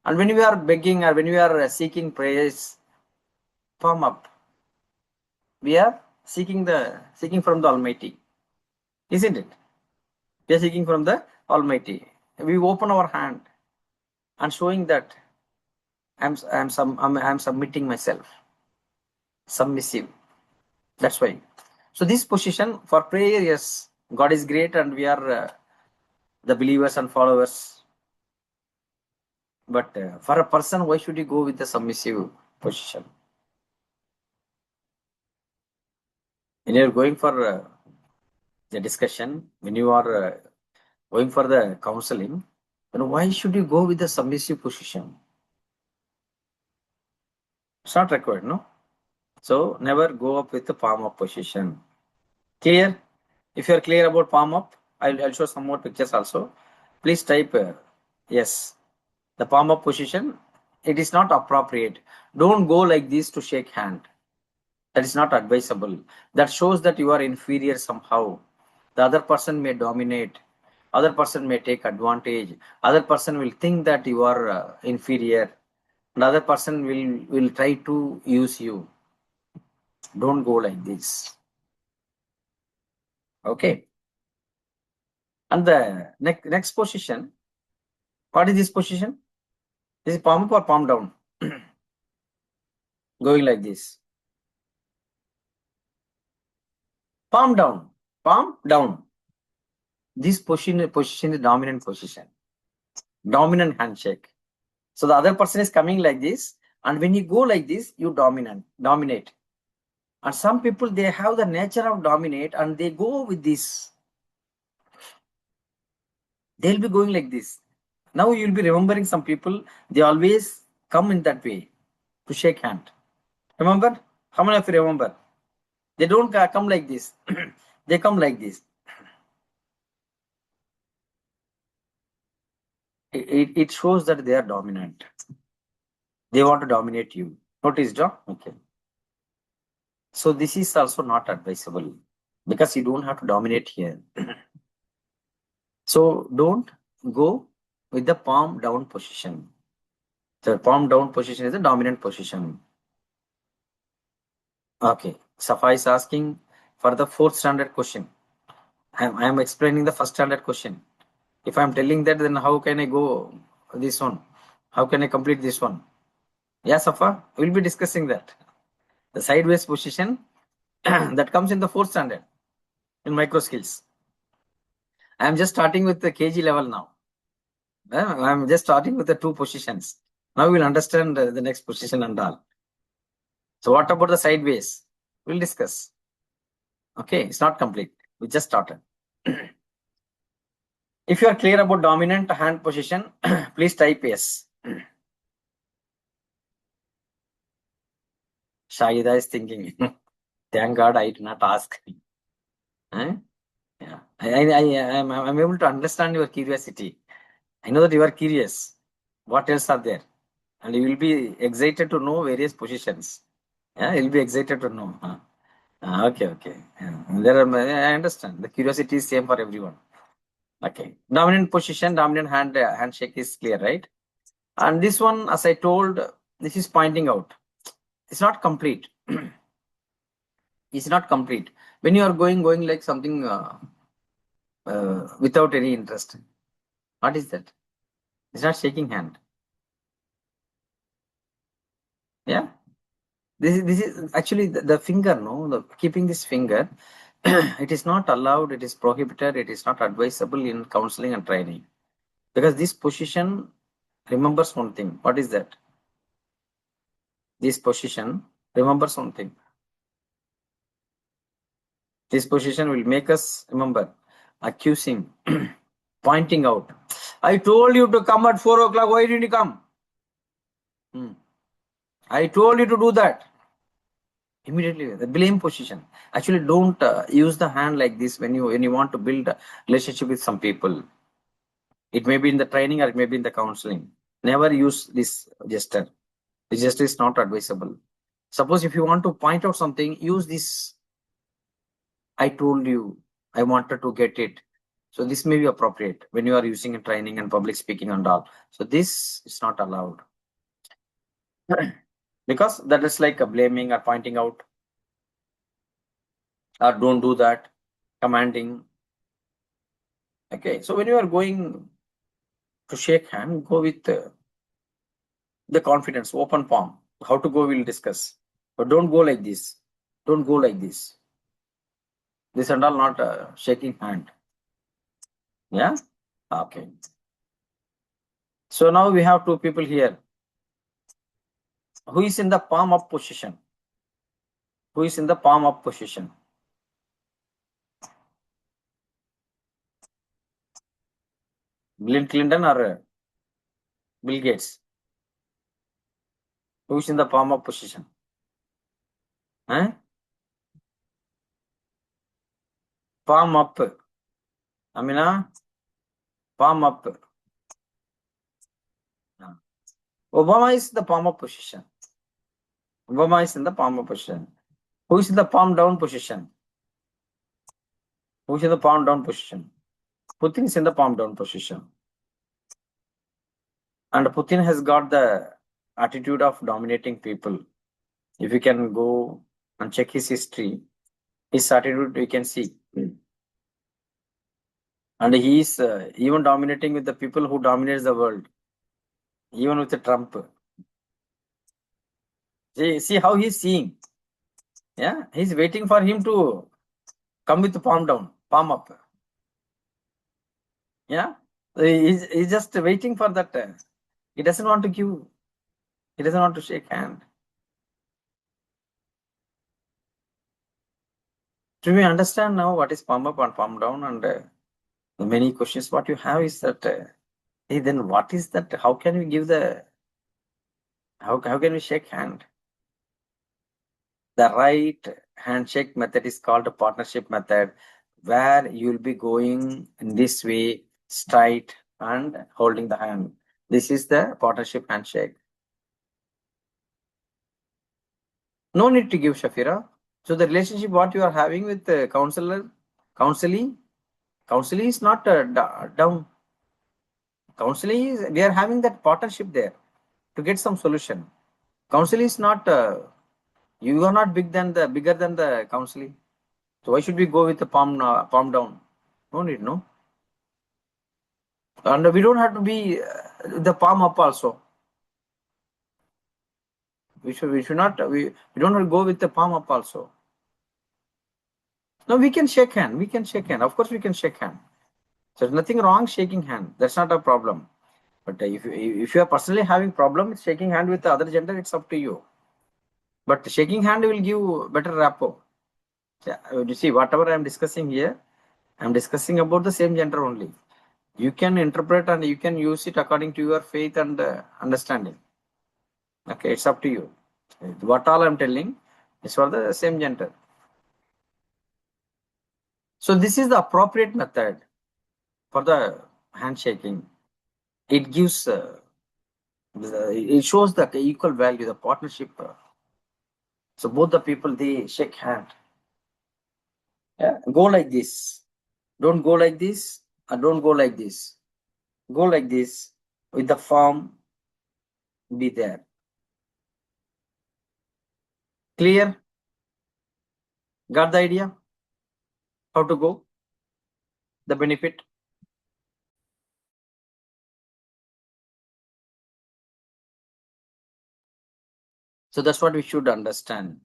And when we are begging or when we are seeking prayers, palm up. We are seeking from the Almighty, isn't it? We are seeking from the Almighty. We open our hand and showing that I'm submitting myself, submissive. That's why. So this position for prayer, yes, God is great, and we are the believers and followers. But for a person, why should you go with the submissive position? When you are going for the discussion, when you are going for the counseling, then why should you go with the submissive position? It's not required, no? So never go up with the palm up position. Clear? If you are clear about palm up, I'll show some more pictures also. Please type yes. The palm up position, it is not appropriate. Don't go like this to shake hand. That is not advisable. That shows that you are inferior somehow. The other person may dominate. Other person may take advantage. Other person will think that you are inferior. Another person will try to use you. Don't go like this. Okay. And the next position, what is this position? This is palm up or palm down? Going like this. Palm down. Palm down. This position is dominant position. Dominant handshake. So the other person is coming like this, and when you go like this, you dominate. And some people, they have the nature of dominate, and they go with this. They'll be going like this. Now you'll be remembering some people, they always come in that way to shake hand. Remember? How many of you remember? They don't come like this. They come like this. It shows that they are dominant. They want to dominate you. Notice, John? Okay. So this is also not advisable because you don't have to dominate here. So don't go with the palm down position. So palm down position is the dominant position. Okay. Safa is asking for the 4th standard question. I am explaining the 1st standard question. If I am telling that, then how can I go this one? How can I complete this one? Yeah, Safa, we'll be discussing that. The sideways position that comes in the 4th standard in micro skills. I am just starting with the KG level now. I am just starting with the 2 positions. Now we'll understand the next position and all. So what about the sideways? We'll discuss. Okay, it's not complete. We just started. If you are clear about dominant hand position, please type yes. Shahida is thinking, thank God I did not ask. Huh? Yeah. I'm able to understand your curiosity. I know that you are curious. What else are there? And you will be excited to know various positions. Yeah, you'll be excited to know. Huh? Okay. Yeah. I understand. The curiosity is same for everyone. Okay. Dominant position, dominant handshake is clear, right? And this one, as I told, this is pointing out. It's not complete. It's not complete. When you are going like something without any interest, what is that? It's not shaking hand. Yeah. This is actually the finger, no? Keeping this finger, it is not allowed, it is prohibited, it is not advisable in counseling and training. Because this position remembers one thing. What is that? This position remembers one thing. This position will make us remember accusing, pointing out. I told you to come at 4 o'clock. Why didn't you come? I told you to do that. Immediately, the blame position. Actually, don't use the hand like this when you want to build a relationship with some people. It may be in the training or it may be in the counseling. Never use this gesture. This gesture is not advisable. Suppose if you want to point out something, use this. I told you, I wanted to get it. So this may be appropriate when you are using in training and public speaking and all. So this is not allowed. Because that is like a blaming or pointing out. Or don't do that, commanding. Okay, so when you are going to shake hand, go with the confidence, open palm. How to go, we'll discuss. But don't go like this. Don't go like this. This and all not shaking hand. Yeah? Okay. So now we have 2 people here. Who is in the palm up position? Who is in the palm up position? Bill Clinton or Bill Gates? Who is in the palm up position? Huh? Palm up. Amina? Palm up. Obama is the palm up position. Obama is in the palm up position. Who is in the palm down position? Who is in the palm down position? Putin is in the palm down position. And Putin has got the attitude of dominating people. If you can go and check his history, his attitude we can see. And he is even dominating with the people who dominates the world. Even with the Trump. See how he's seeing. Yeah, he's waiting for him to come with the palm down, palm up. Yeah, he's just waiting for that. He doesn't want to give. He doesn't want to shake hand. Do we understand now what is palm up and palm down? And the many questions what you have is that, hey, then what is that? How can we give the, how can we shake hand? The right handshake method is called a partnership method, where you'll be going in this way, straight and holding the hand. This is the partnership handshake. No need to give, Shafira. So the relationship what you are having with the counseling is not down. Counseling is, we are having that partnership there to get some solution. Counseling is not, you are not bigger than the counseling. So why should we go with the palm down? No need, no. And we don't have to be the palm up also. We should not, we don't have to go with the palm up also. No, we can shake hand. We can shake hand. Of course, we can shake hand. There's nothing wrong shaking hand. That's not a problem. But if you are personally having problem with shaking hand with the other gender, it's up to you. But shaking hand will give better rapport. You see, whatever I am discussing here, I am discussing about the same gender only. You can interpret and you can use it according to your faith and understanding. Okay, it's up to you. What all I am telling is for the same gender. So this is the appropriate method for the handshaking. It gives, it shows the equal value, the partnership. So both the people, they shake hand. Yeah, go like this. Don't go like this, or don't go like this. Go like this with the palm be there. Clear? Got the idea? How to go? The benefit? So that's what we should understand.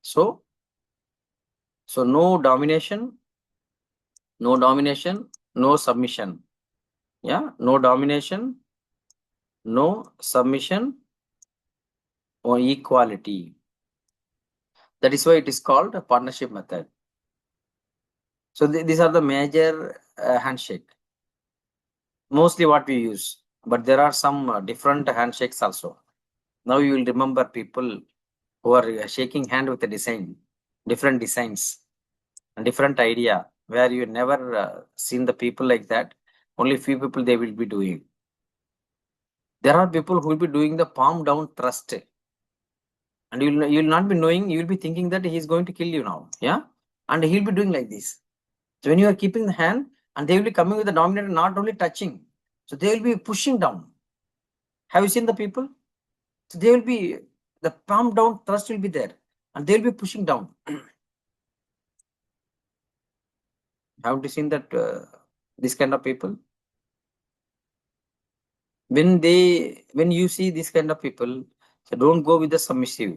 So no domination, no submission. Yeah, no domination, no submission, or equality. That is why it is called a partnership method. So these are the major handshake. Mostly what we use, but there are some different handshakes also. Now you will remember people who are shaking hand with a design, different designs, and different idea, where you never seen the people like that. Only few people they will be doing. There are people who will be doing the palm down thrust, and you'll not be knowing. You will be thinking that he is going to kill you now, yeah, and he'll be doing like this. So when you are keeping the hand, and they will be coming with the dominator, not only touching, so they will be pushing down. Have you seen the people? So they will be, the palm down thrust will be there, and they will be pushing down. Have you seen that this kind of people? When you see this kind of people, so don't go with the submissive.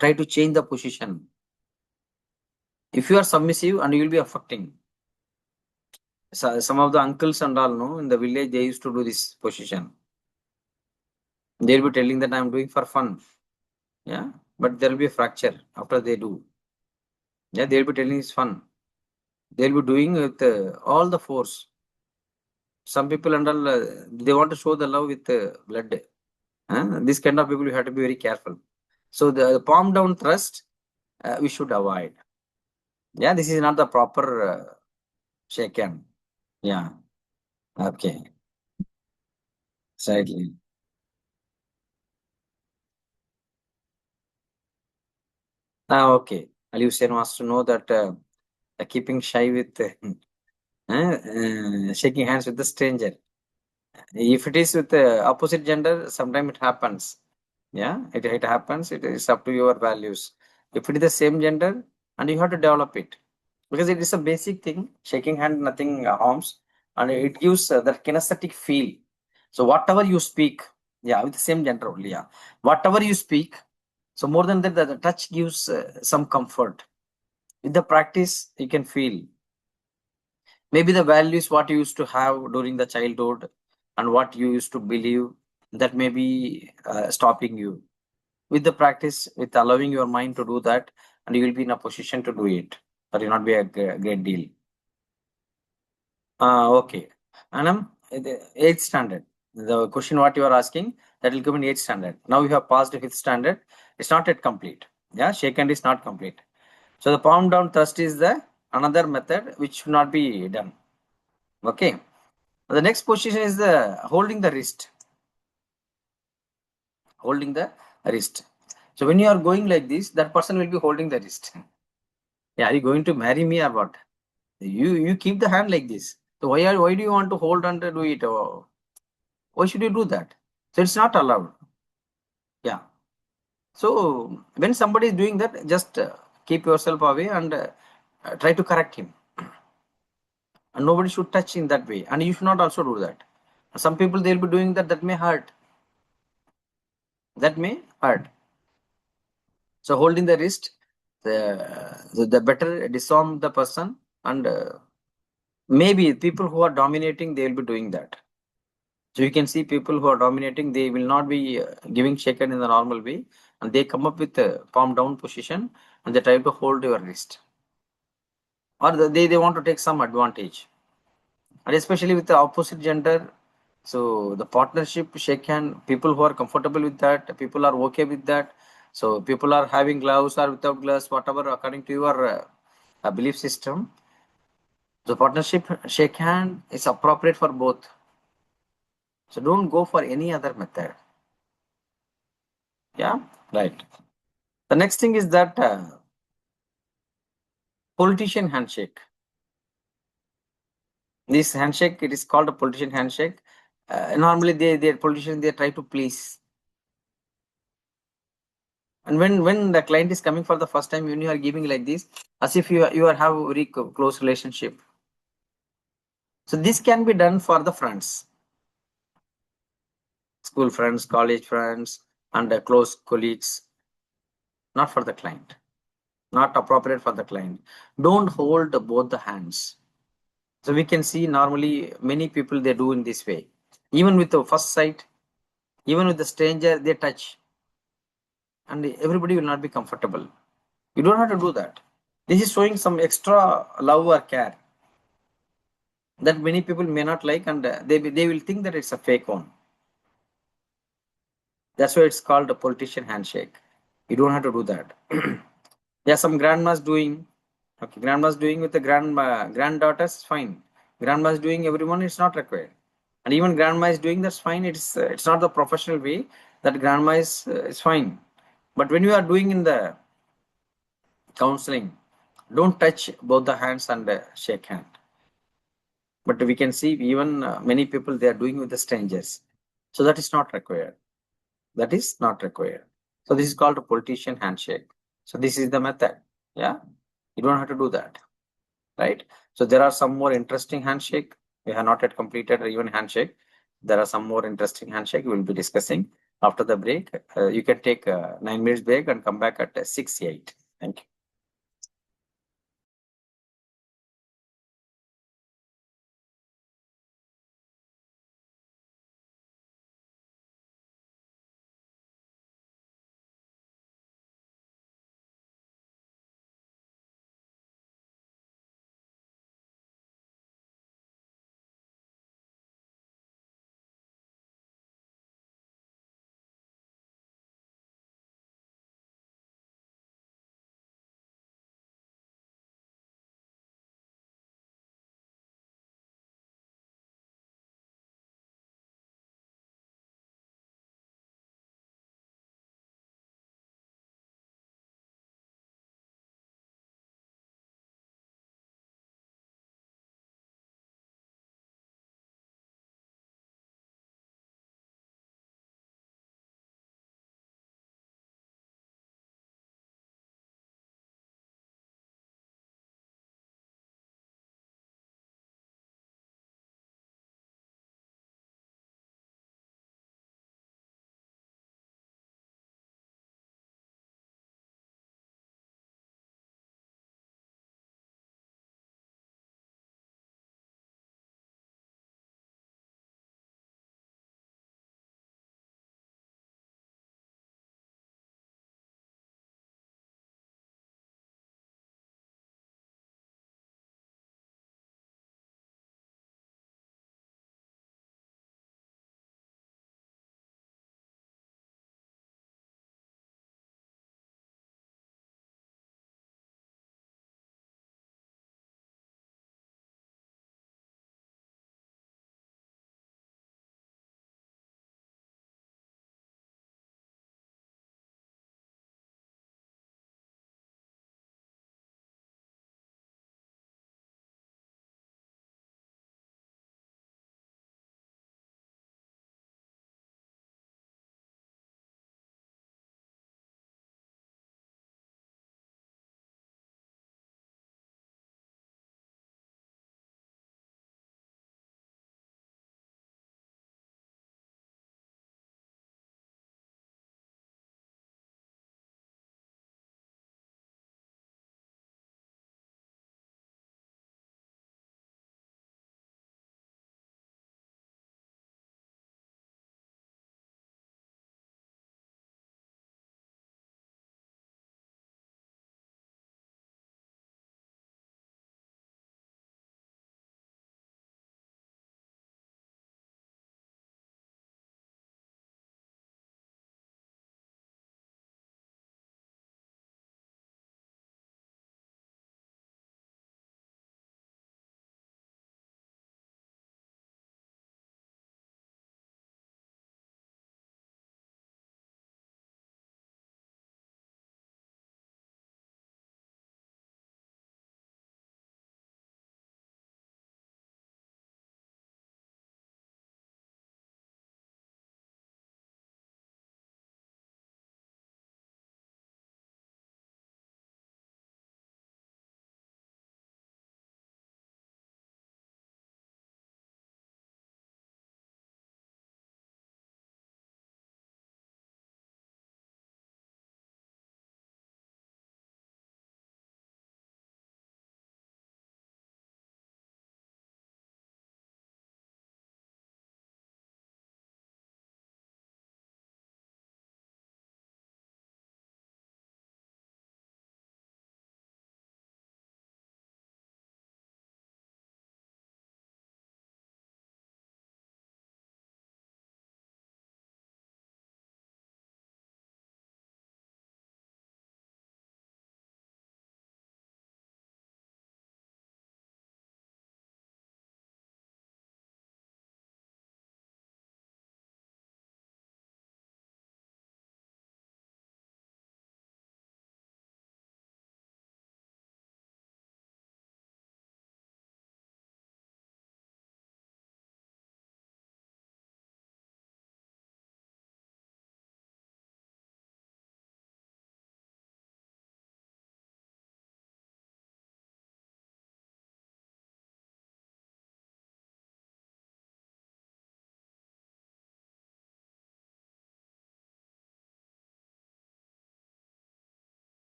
Try to change the position. If you are submissive, and you will be affecting. So some of the uncles and all, no, in the village, they used to do this position. They'll be telling that I'm doing for fun. Yeah, but there will be a fracture after they do. Yeah, they'll be telling it's fun. They'll be doing with all the force. Some people and all, they want to show the love with blood. This kind of people, you have to be very careful. So the palm down thrust, we should avoid. Yeah, this is not the proper shake hand. Yeah. Okay. Slightly. Okay. Ali Hussein wants to know that keeping shy with shaking hands with the stranger. If it is with the opposite gender, sometimes it happens. Yeah, it happens. It is up to your values. If it is the same gender, and you have to develop it, because it is a basic thing. Shaking hand, nothing harms, and it gives that kinesthetic feel. So whatever you speak, yeah, with the same gender only, yeah, whatever you speak. So more than that, the touch gives some comfort. With the practice, you can feel. Maybe the values what you used to have during the childhood, and what you used to believe, that may be stopping you. With the practice, with allowing your mind to do that, and you will be in a position to do it. That will not be a great deal. Okay. Anam, the 8th standard. The question what you are asking, that will come in 8th standard. Now you have passed the 5th standard. It's not yet complete. Yeah, shake hand is not complete. So the palm down thrust is the another method which should not be done. Okay. The next position is the holding the wrist. Holding the wrist. So when you are going like this, that person will be holding the wrist. Yeah, are you going to marry me or what? You keep the hand like this. So why do you want to hold and do it? Oh, Why should you do that? So it's not allowed. Yeah. So when somebody is doing that, just keep yourself away and try to correct him. And nobody should touch in that way. And you should not also do that. Some people, they'll be doing that, that may hurt. That may hurt. So holding the wrist, the better disarm the person, and maybe people who are dominating, they will be doing that. So you can see people who are dominating, they will not be giving shaken in the normal way, and they come up with a palm down position and they try to hold your wrist, or they want to take some advantage, and especially with the opposite gender. So the partnership shake hand, people who are comfortable with that, people are okay with that. So people are having gloves or without gloves, whatever according to your belief system. The partnership shake hand is appropriate for both. So don't go for any other method. Yeah, right. The next thing is that politician handshake. This handshake, it is called a politician handshake. Normally, they politicians, they try to please. And when the client is coming for the first time, when you are giving like this, as if you are have a very close relationship. So this can be done for the friends, school friends, college friends, and close colleagues, not for the client. Not appropriate for the client. Don't hold both the hands. So we can see normally many people, they do in this way. Even with the first sight, even with the stranger, they touch, and everybody will not be comfortable. You don't have to do that. This is showing some extra love or care that many people may not like, and they will think that it's a fake one. That's why it's called a politician handshake. You don't have to do that. Yeah, some grandmas doing. Okay, grandma's doing with the granddaughters, fine. Grandma's doing everyone, it's not required. And even grandma is doing, that's fine. It's not the professional way. That grandma is fine. But when you are doing in the counseling, don't touch both the hands and shake hand. But we can see even many people, they are doing with the strangers. So that is not required. That is not required. So this is called a politician handshake. So this is the method. Yeah, you don't have to do that, right? So there are some more interesting handshake. We have not yet completed even handshake. There are some more interesting handshake we will be discussing after the break. You can take a 9 minutes break and come back at 6:08. Thank you.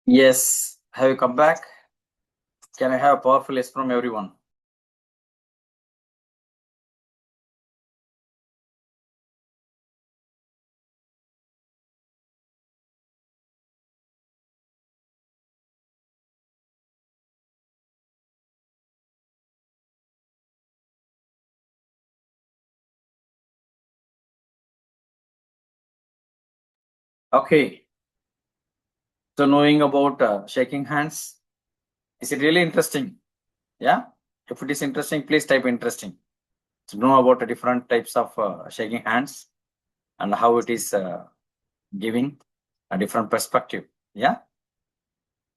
Yes. Have you come back? Can I have a powerful yes from everyone? Okay. So knowing about shaking hands, is it really interesting? Yeah. If it is interesting, please type interesting. To know about the different types of shaking hands and how it is giving a different perspective. Yeah.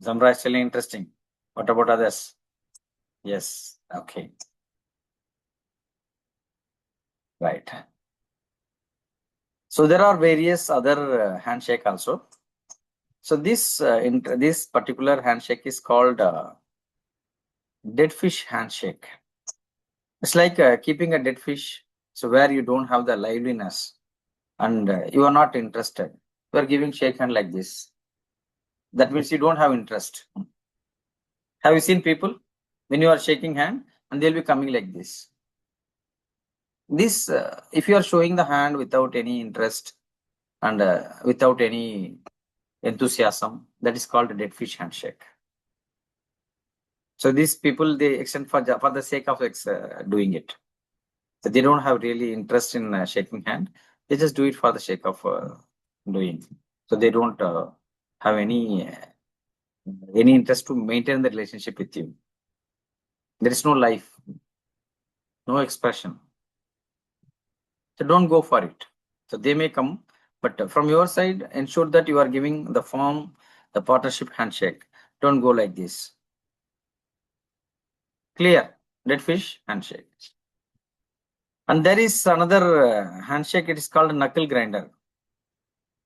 Zamra is really interesting. What about others? Yes. Okay. Right. So there are various other handshake also. So this this particular handshake is called dead fish handshake. It's like keeping a dead fish, so where you don't have the liveliness and you are not interested. You are giving shake hand like this. That means you don't have interest. Have you seen people when you are shaking hand and they'll be coming like this? This, if you are showing the hand without any interest and without any enthusiasm, that is called a dead fish handshake. So these people, they extend for the sake of doing it. So they don't have really interest in shaking hand. They just do it for the sake of doing. So they don't have any interest to maintain the relationship with you. There is no life, no expression. So don't go for it. So they may come, but from your side, ensure that you are giving the form, the partnership handshake. Don't go like this. Clear, dead fish handshake. And there is another handshake. It is called knuckle grinder.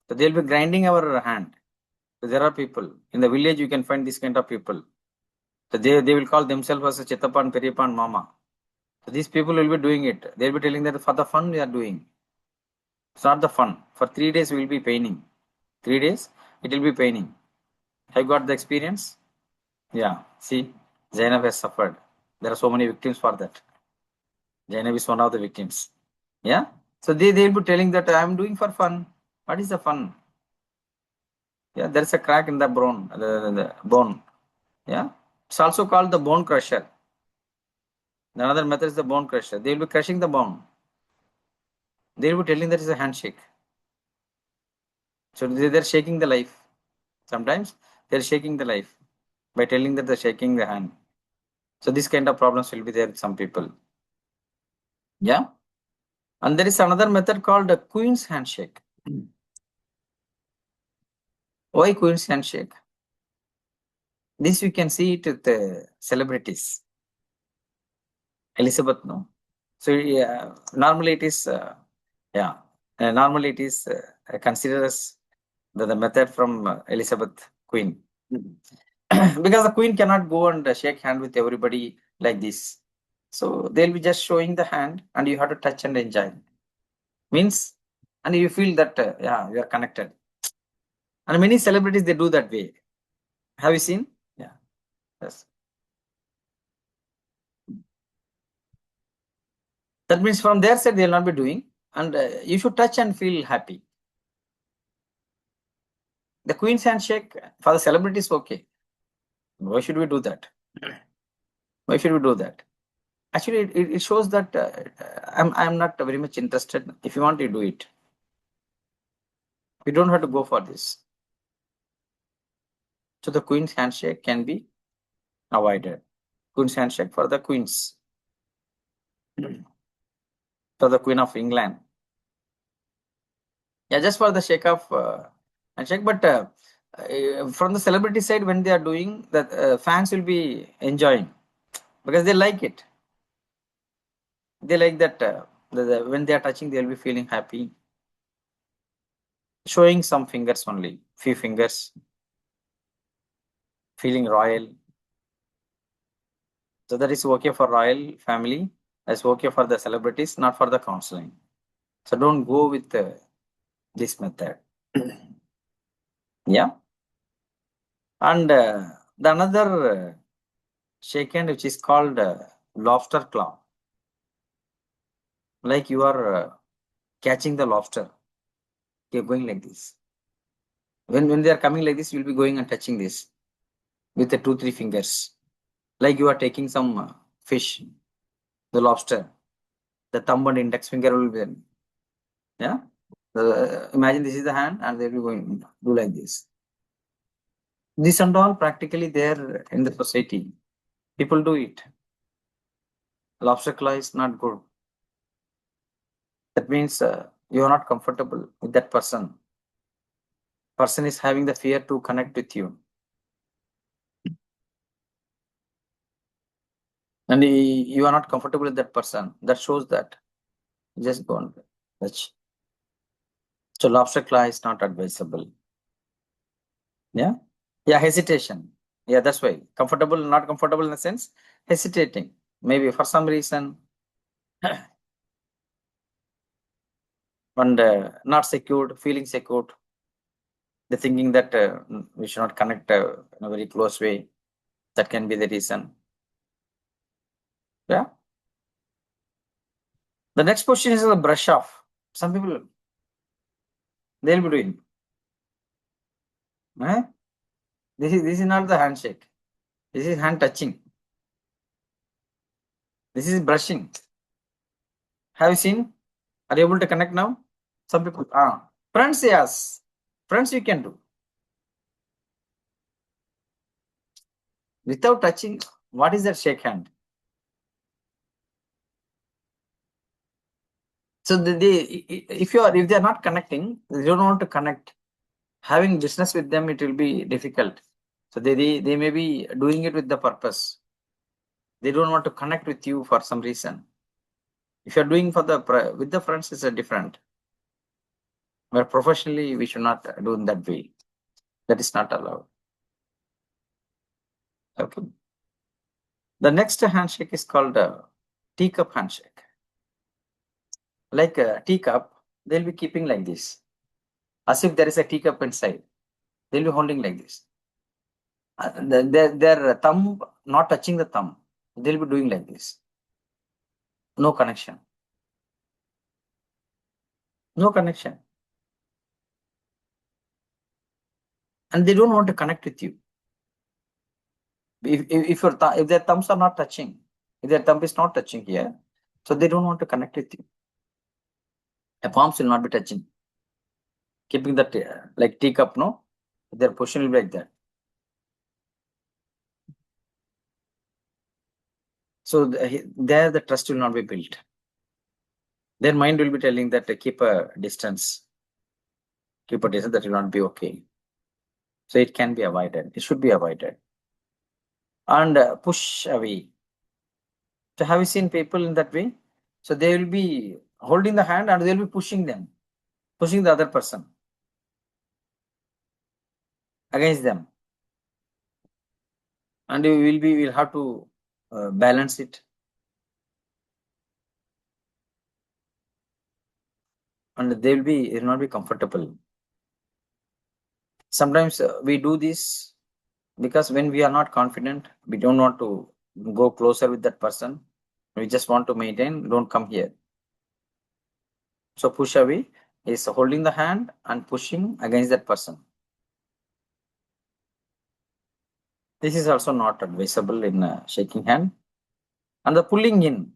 So they'll be grinding our hand. So there are people in the village. You can find this kind of people. So they will call themselves as a Chitapan, Peripan, Mama. So these people will be doing it. They'll be telling that for the fun we are doing. It's not the fun. For 3 days we will be paining. 3 days it will be paining. Have you got the experience? Yeah. See, Zainab has suffered. There are so many victims for that. Zainab is one of the victims. Yeah. So they will be telling that I am doing for fun. What is the fun? Yeah, there is a crack in the bone. The bone. Yeah. It's also called the bone crusher. Another method is the bone crusher. They will be crushing the bone. They will be telling that is a handshake. So they're shaking the life. Sometimes they're shaking the life by telling that they're shaking the hand. So this kind of problems will be there with some people. Yeah. And there is another method called a Queen's handshake. Why Queen's handshake? This we can see it with the celebrities. Elizabeth, no. So normally it is, normally it is considered as the method from Elizabeth Queen. Because the Queen cannot go and shake hand with everybody like this. So they'll be just showing the hand and you have to touch and enjoy. Means, and you feel that, you are connected. And many celebrities, they do that way. Have you seen? Yeah. Yes. That means from their side, they'll not be doing. And you should touch and feel happy. The Queen's handshake for the celebrities, okay. Why should we do that? Why should we do that? Actually, it shows that I'm not very much interested. If you want to do it, you don't have to go for this. So the Queen's handshake can be avoided. Queen's handshake for the Queens, for the Queen of England. Yeah, just for the shake of handshake. But from the celebrity side, when they are doing that, fans will be enjoying because they like it. They like that when they are touching, they'll be feeling happy. Showing some fingers only, few fingers, feeling royal. So that is okay for royal family. That's okay for the celebrities, not for the counseling. So don't go with this method. Yeah. And the another shake hand which is called lobster claw. Like you are catching the lobster. You're going like this. When they are coming like this, you'll be going and touching this with the 2-3 fingers. Like you are taking some fish, the lobster. The thumb and index finger will be there. Yeah. Imagine this is the hand and they'll be going do like this. This and all practically there in the society. People do it. Lobster claw is not good. That means you are not comfortable with that person. Person is having the fear to connect with you. And you are not comfortable with that person. That shows that. Just go on touch. So lobster claw is not advisable. Yeah. Yeah, hesitation. Yeah, that's why. Comfortable, not comfortable in the sense, hesitating. Maybe for some reason. And not secured, feeling secured. The thinking that we should not connect in a very close way. That can be the reason. Yeah. The next question is the brush off. Some people, they'll be doing. This is not the handshake. This is hand touching. This is brushing. Have you seen? Are you able to connect now? Some people, friends, yes. Friends, you can do. Without touching, what is that shake hand? So if they are not connecting, they don't want to connect. Having business with them, it will be difficult. So they may be doing it with the purpose. They don't want to connect with you for some reason. If you're doing with the friends, it's a different. But professionally, we should not do in that way. That is not allowed. Okay. The next handshake is called a teacup handshake. Like a teacup, they'll be keeping like this, as if there is a teacup inside. They'll be holding like this. Their thumb not touching the thumb. They'll be doing like this. No connection. No connection. And they don't want to connect with you. If their thumbs are not touching, if their thumb is not touching here, so they don't want to connect with you. The palms will not be touching. Keeping that like teacup, no? Their position will be like that. So there the trust will not be built. Their mind will be telling that keep a distance. Keep a distance, that will not be okay. So it can be avoided. It should be avoided. And push away. So have you seen people in that way? So they will be holding the hand and they'll be pushing them, pushing the other person against them. And we'll have to balance it. And they will not be comfortable. Sometimes we do this because when we are not confident, we don't want to go closer with that person. We just want to maintain, don't come here. So push away is holding the hand and pushing against that person. This is also not advisable in shaking hand. And the pulling in,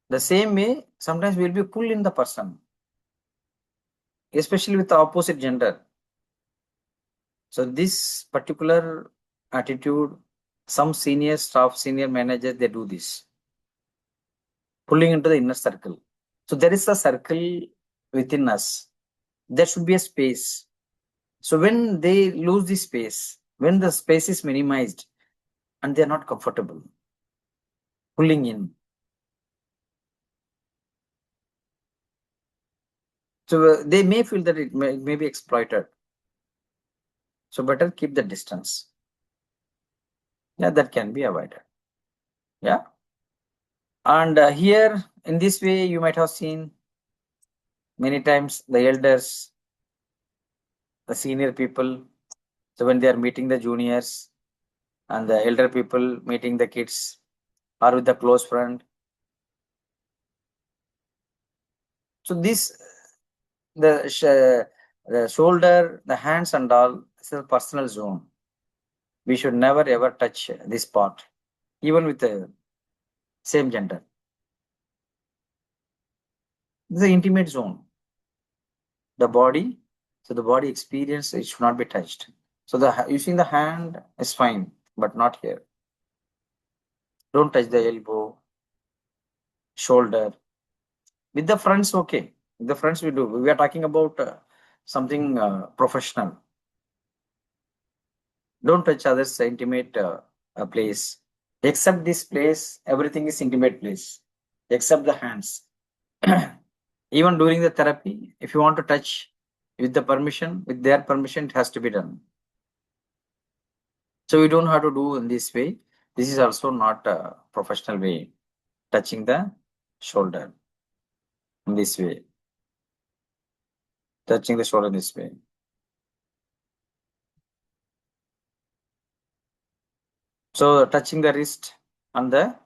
the same way, sometimes we'll be pulling the person, especially with the opposite gender. So this particular attitude, some senior staff, senior managers, they do this. Pulling into the inner circle. So there is a circle within us. There should be a space. So when they lose the space, when the space is minimized and they are not comfortable, pulling in. So they may feel that it may be exploited. So better keep the distance. Yeah, that can be avoided. Yeah. And here in this way, you might have seen many times the elders, the senior people, So when they are meeting the juniors and the elder people meeting the kids or with the close friend. So this, the shoulder, the hands and all, this is a personal zone. We should never ever touch this part, even with the same gender. This is an intimate zone. The body, so the body experience, it should not be touched. So the using the hand is fine, but not here. Don't touch the elbow, shoulder. With the friends, okay. With the friends, we do. We are talking about something professional. Don't touch others' intimate place. Except this place, everything is intimate place, except the hands. Even during the therapy, if you want to touch with the permission, with their permission, it has to be done. So we don't have to do in this way. This is also not a professional way, touching the shoulder in this way, touching the shoulder this way. So touching the wrist and the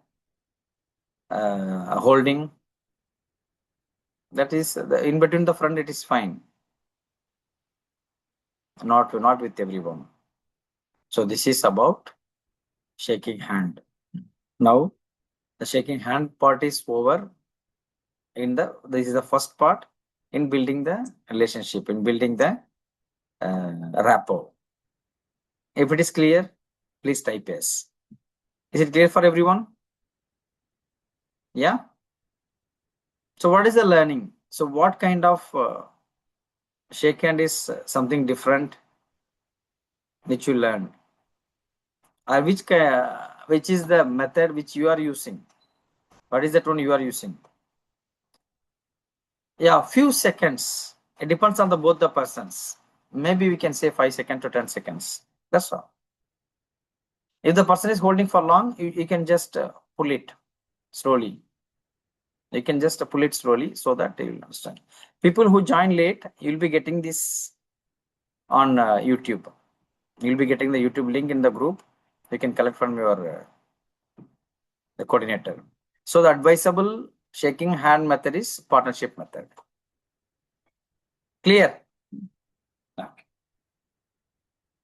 holding, that is in between the front, it is fine. Not with everyone. So this is about shaking hand. Now the shaking hand part is over. This is the first part in building the relationship, in building the rapport. If it is clear, please type yes. Is it clear for everyone? Yeah. So what is the learning? So what kind of shake hand is something different which you learn, or which is the method which you are using? What is that one you are using? Yeah, few seconds. It depends on both the persons. Maybe we can say 5 seconds to 10 seconds. That's all. If the person is holding for long, you can just pull it slowly. You can just pull it slowly so that they will understand. People who join late, you'll be getting this on YouTube. You'll be getting the YouTube link in the group. You can collect from your the coordinator. So the advisable shaking hand method is partnership method. Clear? Okay.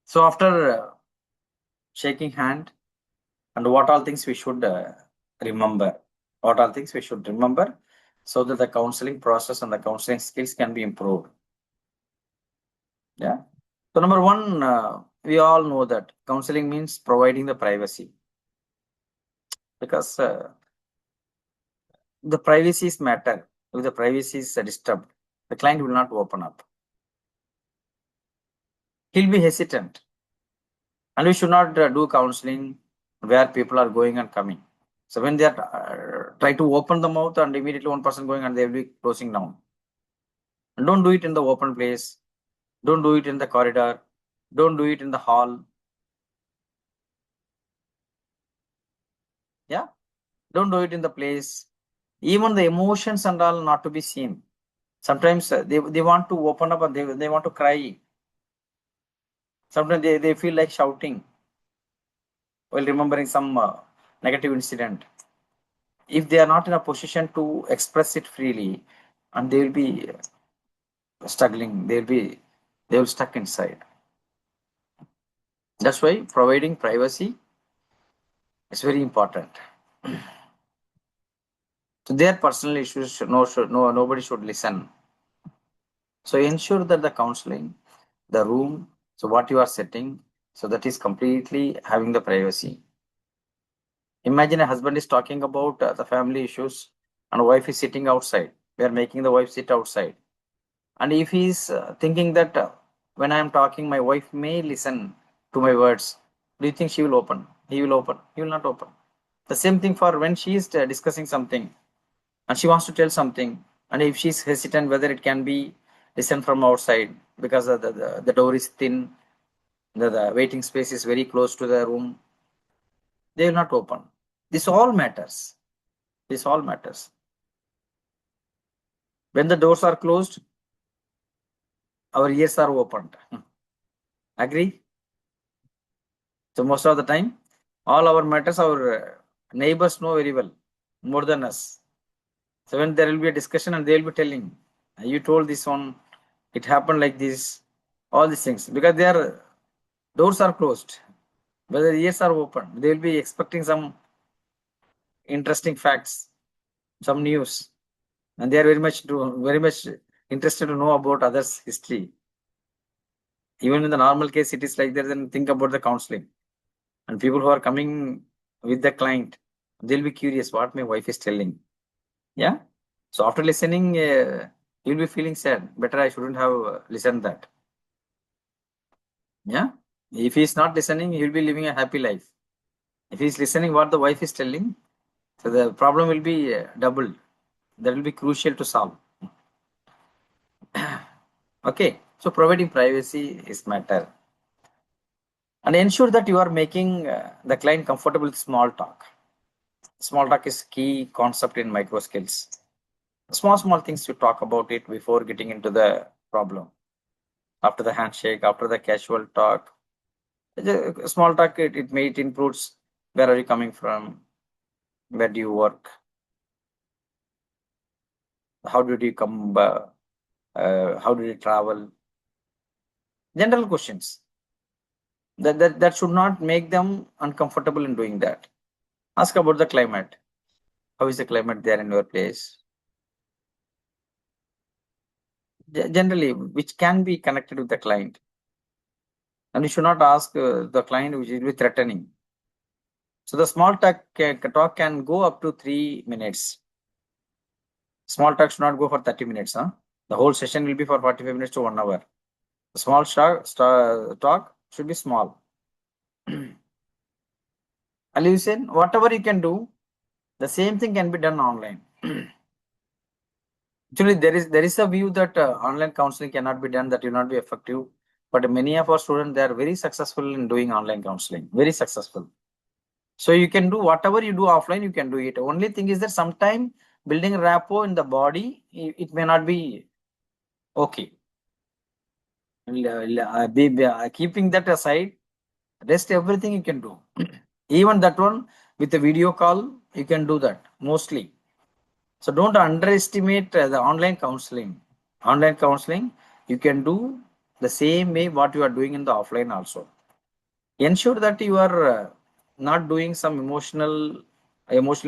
So after shaking hand, and what all things we should remember? What all things we should remember so that the counseling process and the counseling skills can be improved? Yeah. So number one, we all know that counseling means providing the privacy, because the privacy is matter. If the privacy is disturbed, the client will not open up. He'll be hesitant, and we should not do counseling where people are going and coming. So when they are try to open the mouth and immediately one person going and they will be closing down. And don't do it in the open place. Don't do it in the corridor. Don't do it in the hall. Yeah. Don't do it in the place. Even the emotions and all not to be seen. Sometimes they want to open up and they want to cry. Sometimes they feel like shouting while remembering some negative incident. If they are not in a position to express it freely, and they will be struggling, they will stuck inside. That's why providing privacy is very important. So their personal issues, nobody should listen. So ensure that the counseling, the room, so what you are setting, so that is completely having the privacy. Imagine a husband is talking about the family issues and wife is sitting outside. We are making the wife sit outside. And if he is thinking that when I am talking, my wife may listen to my words, do you think she will open? He will open. He will not open. The same thing for when she is discussing something and she wants to tell something, and if she is hesitant whether it can be listened from outside because the door is thin, the waiting space is very close to the room, they will not open. This all matters. This all matters. When the doors are closed, our ears are opened. Agree? So most of the time, all our matters, our neighbors know very well, more than us. So when there will be a discussion and they will be telling, you told this one, it happened like this, all these things, because their doors are closed, but their ears are open. They will be expecting some interesting facts, some news, and they are very much interested to know about others' history. Even in the normal case, it is like that. Then think about the counseling, and people who are coming with the client, they'll be curious what my wife is telling. Yeah. So after listening, you'll be feeling sad. Better I shouldn't have listened that. Yeah. If he's not listening, he'll be living a happy life. If he's listening what the wife is telling, so the problem will be doubled. That will be crucial to solve. Okay. So providing privacy is matter. And ensure that you are making the client comfortable with small talk. Small talk is key concept in micro skills. Small things to talk about it before getting into the problem. After the handshake, after the casual talk, small talk, it includes where are you coming from, where do you work, how did you come, how did you travel, general questions that should not make them uncomfortable in doing that. Ask about the climate. How is the climate there in your place? Generally, which can be connected with the client. And you should not ask the client which will be threatening. So the small talk can go up to 3 minutes. Small talk should not go for 30 minutes. The whole session will be for 45 minutes to 1 hour. The small talk should be small. Listen, whatever you can do, the same thing can be done online. Actually, there is a view that online counseling cannot be done, that will not be effective. But many of our students, they are very successful in doing online counseling. Very successful. So you can do whatever you do offline, you can do it. Only thing is that sometime building rapport in the body, it may not be okay. Keeping that aside, rest everything you can do. Even that one with a video call, you can do that mostly. So don't underestimate the online counseling. Online counseling, you can do the same way what you are doing in the offline also. Ensure that you are not doing some emotionally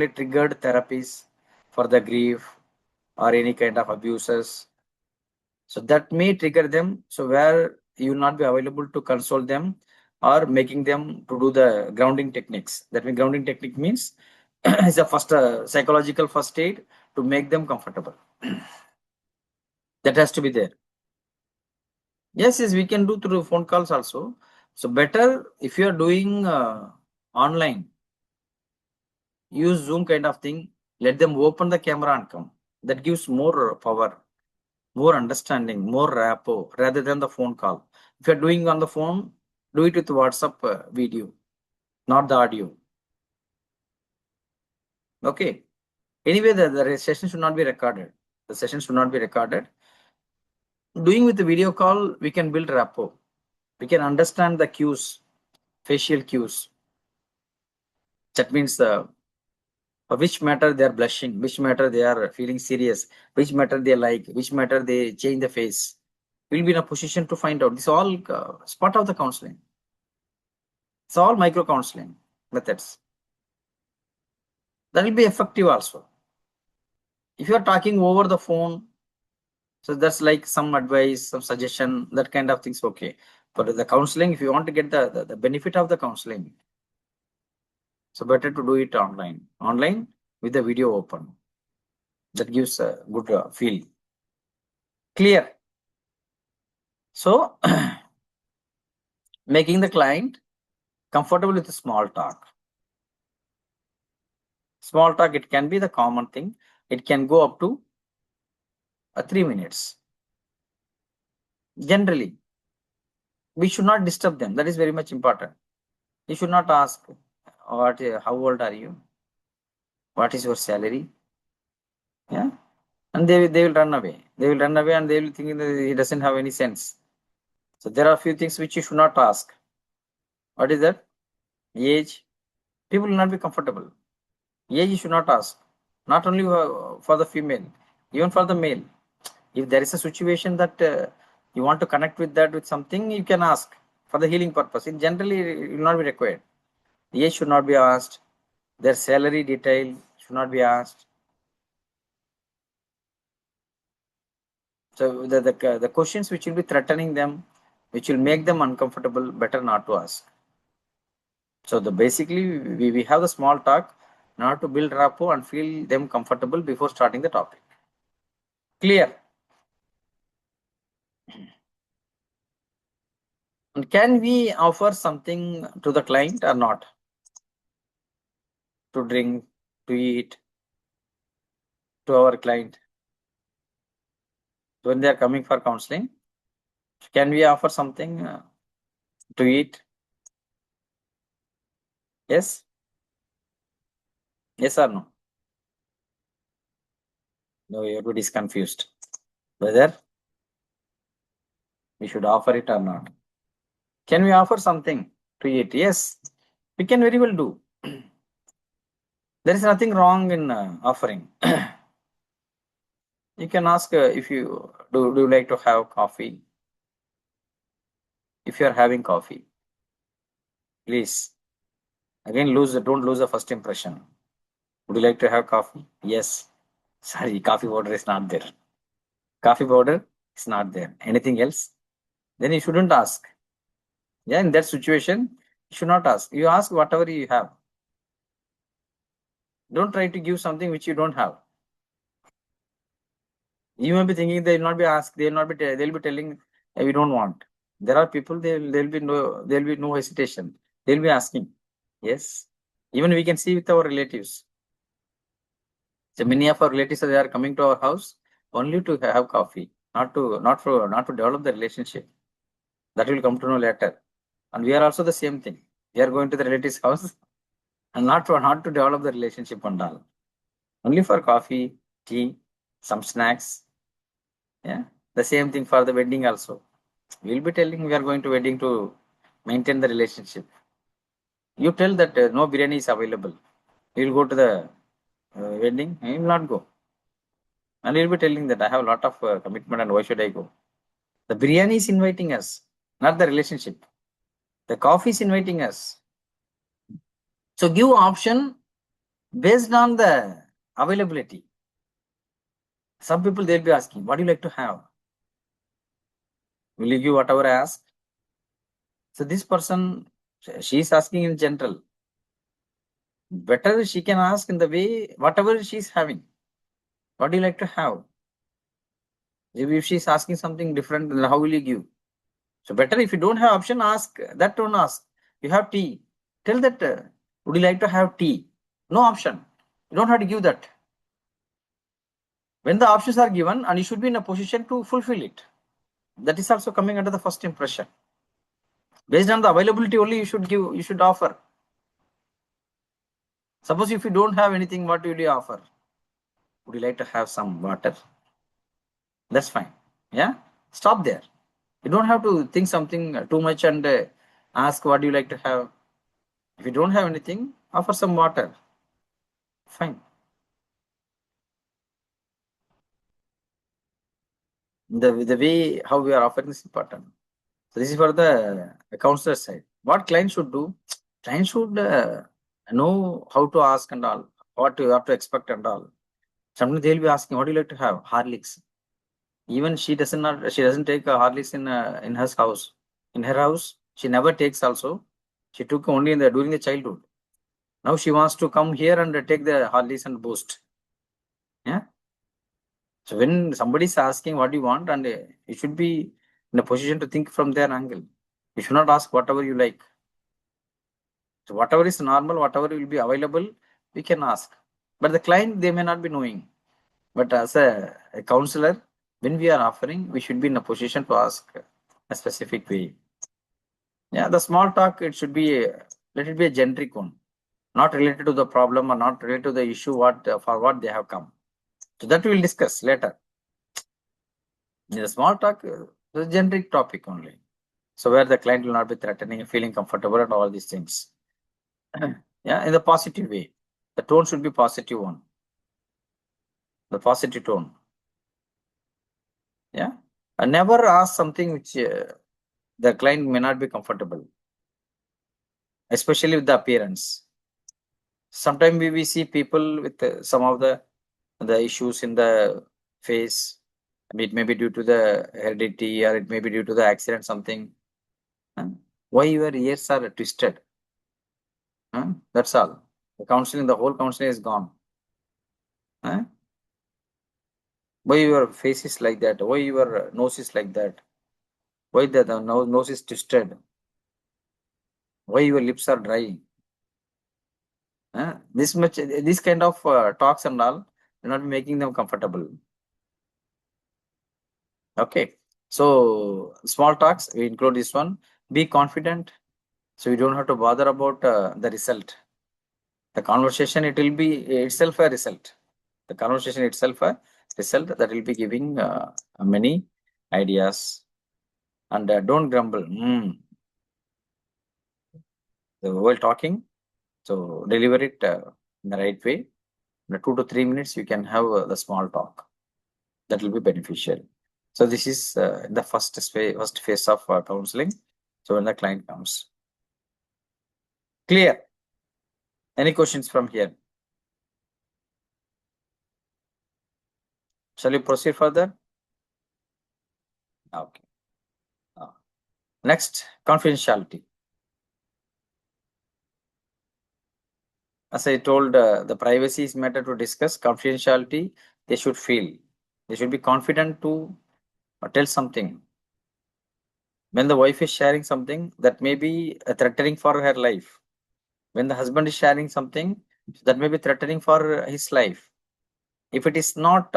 triggered therapies for the grief or any kind of abuses. So that may trigger them. So where you will not be available to console them or making them to do the grounding techniques. That means grounding technique means is a first psychological first aid to make them comfortable. That has to be there. Yes, we can do through phone calls also. So better if you are doing online, use Zoom kind of thing. Let them open the camera and come. That gives more power, more understanding, more rapport rather than the phone call. If you're doing on the phone, do it with WhatsApp video, not the audio. Okay. Anyway, the session should not be recorded. The session should not be recorded. Doing with the video call, we can build rapport. We can understand the cues, facial cues. That means which matter they are blushing, which matter they are feeling serious, which matter they like, which matter they change the face. We'll be in a position to find out. This is all part of the counseling. It's all micro counseling methods. That will be effective also. If you are talking over the phone, so that's like some advice, some suggestion, that kind of things, okay. But the counseling, if you want to get the benefit of the counseling, so better to do it online with the video open. That gives a good feel. Clear. So making the client comfortable with the small talk. Small talk, it can be the common thing. It can go up to 3 minutes. Generally, we should not disturb them. That is very much important. You should not ask, how old are you? What is your salary? Yeah. And they will run away. They will run away and they will think that it doesn't have any sense. So there are a few things which you should not ask. What is that? age, people will not be comfortable. Age you should not ask. Not only for the female, even for the male. If there is a situation that you want to connect with that with something, you can ask for the healing purpose. It generally will not be required. Age should not be asked. Their salary detail should not be asked. So the questions which will be threatening them, which will make them uncomfortable, better not to ask. So basically we have the small talk in order to build rapport and feel them comfortable before starting the topic. Clear? And can we offer something to the client or not? To drink, to eat, to our client when they are coming for counseling? Can we offer something to eat? Yes? Yes or no? No, everybody is confused. Whether we should offer it or not. Can we offer something to eat? Yes, we can very well do. There is nothing wrong in offering. You can ask if you do you like to have coffee? If you are having coffee, please again don't lose the first impression. Would you like to have coffee? Yes. Sorry, coffee powder is not there. Coffee powder is not there. Anything else? Then you shouldn't ask. Yeah, in that situation, you should not ask. You ask whatever you have. Don't try to give something which you don't have. You may be thinking they will not be asked. They will not be. They'll be telling we don't want. There are people. There'll be no hesitation. They'll be asking. Yes. Even we can see with our relatives. So many of our relatives they are coming to our house only to have coffee, not to develop the relationship. That will come to know later. And we are also the same thing. We are going to the relative's house and not to develop the relationship and all. Only for coffee, tea, some snacks. Yeah. The same thing for the wedding also. We'll be telling we are going to wedding to maintain the relationship. You tell that no biryani is available. You'll go to the wedding. You will not go. And you'll be telling that I have a lot of commitment and why should I go? The biryani is inviting us, not the relationship. The coffee is inviting us. So give option based on the availability. Some people they'll be asking, what do you like to have? Will you give whatever I ask? So this person, she is asking in general. Better she can ask in the way whatever she is having. What do you like to have? If she is asking something different, then how will you give? So better if you don't have option, ask that. Don't ask. You have tea. Tell that. Would you like to have tea? No option. You don't have to give that. When the options are given, and you should be in a position to fulfill it. That is also coming under the first impression. Based on the availability only, you should give. You should offer. Suppose if you don't have anything, what will you offer? Would you like to have some water? That's fine. Yeah. Stop there. You don't have to think something too much and ask what do you like to have. If you don't have anything, offer some water. Fine. The way how we are offering is important. So this is for the counselor side. What client should do? Client should know how to ask and all, what you have to expect and all. Sometimes they'll be asking, what do you like to have? Horlicks. Even she doesn't take Horlicks in her house. In her house, she never takes also. She took only during the childhood. Now she wants to come here and take the Horlicks and Boost. Yeah. So when somebody is asking what you want, and you should be in a position to think from their angle. You should not ask whatever you like. So whatever is normal, whatever will be available, we can ask. But the client, they may not be knowing. But as a counselor, when we are offering, we should be in a position to ask a specific way. Yeah, the small talk, it should be, let it be a generic one, not related to the problem or not related to the issue for what they have come. So that we will discuss later. In the small talk, the generic topic only. So where the client will not be threatening, feeling comfortable and all these things. Yeah, in the positive way. The tone should be positive one. The positive tone. Yeah. And never ask something which the client may not be comfortable, especially with the appearance. Sometimes we see people with some of the issues in the face. It may be due to the heredity or it may be due to the accident, something. Why your ears are twisted? That's all. The counseling, the whole counseling is gone. Why your face is like that? Why your nose is like that? Why the nose is twisted? Why your lips are dry? This much, this kind of talks and all, you're not making them comfortable. Okay. So small talks, we include this one. Be confident. So you don't have to bother about the result. The conversation, it will be itself a result. The conversation itself a result that will be giving many ideas. And don't grumble. While talking, so deliver it in the right way. In 2 to 3 minutes, you can have the small talk. That will be beneficial. So this is the first phase of counseling. So when the client comes. Clear? Any questions from here? Shall we proceed further? Okay. Next, confidentiality. As I told, the privacy is matter to discuss. Confidentiality, they should feel. They should be confident to tell something. When the wife is sharing something, that may be threatening for her life. When the husband is sharing something, that may be threatening for his life. If it is not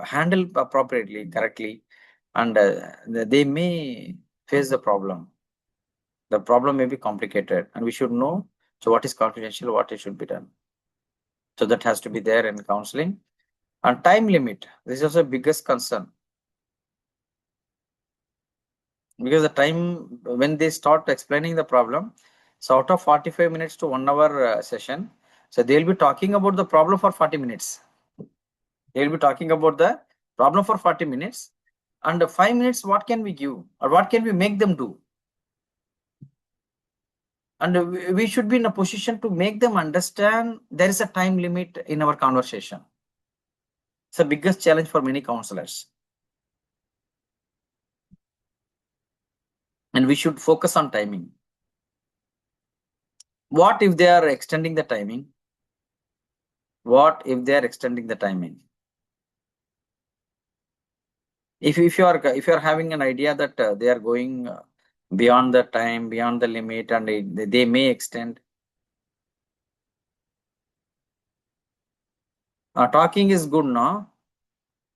handled appropriately, correctly, and they may face the problem. The problem may be complicated, and we should know so what is confidential, what it should be done. So that has to be there in counseling. And time limit, this is also biggest concern. Because the time when they start explaining the problem, so out of 45 minutes to 1 hour session, so they'll be talking about the problem for 40 minutes. They'll be talking about the problem for 40 minutes. And 5 minutes, what can we give or what can we make them do? And we should be in a position to make them understand there is a time limit in our conversation. It's the biggest challenge for many counselors. And we should focus on timing. What if they are extending the timing? What if they are extending the timing? If you are having an idea that they are going beyond the time, beyond the limit, and they may extend. Talking is good now.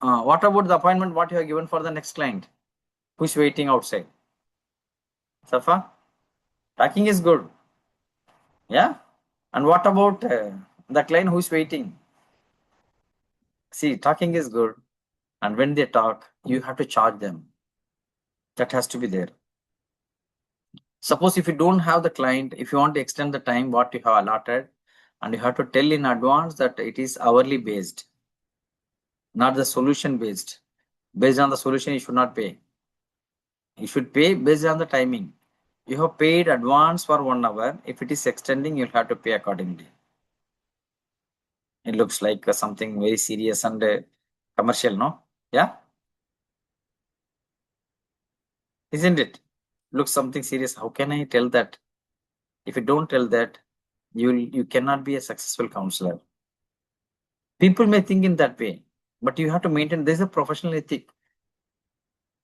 What about the appointment what you have given for the next client who's waiting outside? Safa, talking is good. Yeah. And what about the client who's waiting? See, talking is good. And when they talk, you have to charge them. That has to be there. Suppose if you don't have the client, if you want to extend the time what you have allotted, and you have to tell in advance that it is hourly based, not the solution based. Based on the solution, you should not pay. You should pay based on the timing. You have paid advance for 1 hour. If it is extending, you'll have to pay accordingly. It looks like something very serious and commercial, no? Yeah? Isn't it? Looks something serious. How can I tell that? If you don't tell that, you cannot be a successful counselor. People may think in that way, but you have to maintain, there's a professional ethic.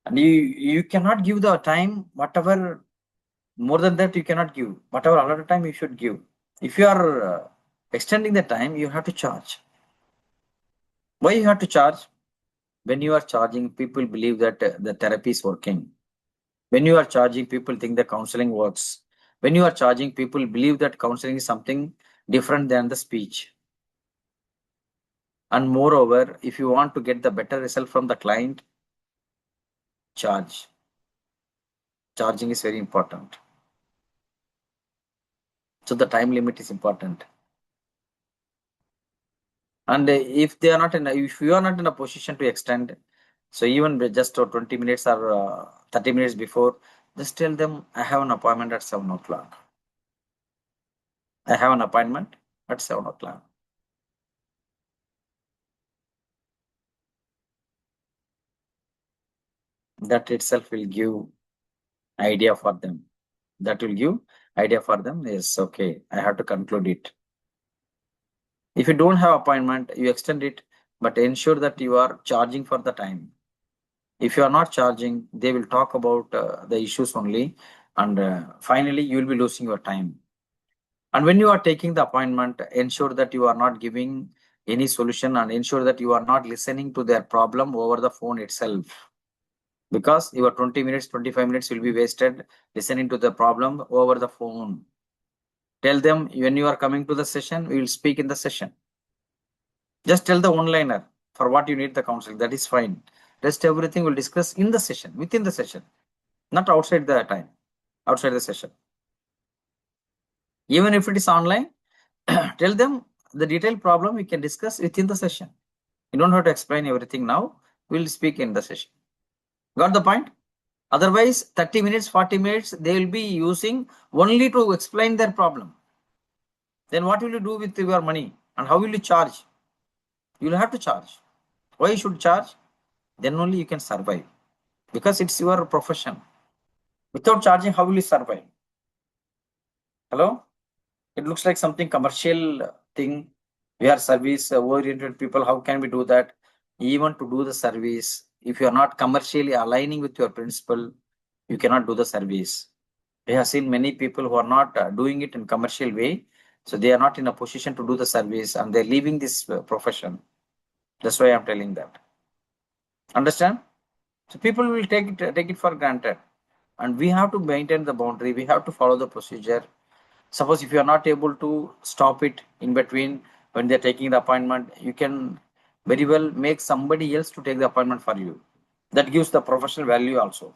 And you cannot give the time, whatever more than that you cannot give. Whatever allotted time you should give. If you are extending the time, you have to charge. Why you have to charge? When you are charging, people believe that the therapy is working. When you are charging, people think the counseling works. When you are charging, people believe that counseling is something different than the speech. And moreover, if you want to get the better result from the client, charge. Charging is very important. So the time limit is important. And if you are not in a position to extend, so even with just 20 minutes or 30 minutes before, just tell them, I have an appointment at 7 o'clock. I have an appointment at 7 o'clock. That itself will give idea for them. That will give idea for them is okay, I have to conclude it. If you don't have appointment, you extend it, but ensure that you are charging for the time. If you are not charging, they will talk about the issues only, and finally you will be losing your time. And when you are taking the appointment, ensure that you are not giving any solution, and ensure that you are not listening to their problem over the phone itself. Because your 20 minutes, 25 minutes will be wasted listening to the problem over the phone. Tell them when you are coming to the session, we will speak in the session. Just tell the one-liner for what you need the counseling. That is fine. Rest everything we'll discuss in the session, within the session, not outside the time, outside the session. Even if it is online, tell them the detailed problem we can discuss within the session. You don't have to explain everything now. We'll speak in the session. Got the point? Otherwise, 30 minutes, 40 minutes, they will be using only to explain their problem. Then what will you do with your money? And how will you charge? You will have to charge. Why you should charge? Then only you can survive. Because it's your profession. Without charging, how will you survive? Hello? It looks like something commercial thing. We are service oriented people. How can we do that? Even to do the service, if you are not commercially aligning with your principle, you cannot do the service. We have seen many people who are not doing it in commercial way. So they are not in a position to do the service, and they're leaving this profession. That's why I'm telling that. Understand? So people will take it for granted. And we have to maintain the boundary. We have to follow the procedure. Suppose if you are not able to stop it in between when they're taking the appointment, you can very well make somebody else to take the appointment for you. That gives the professional value also.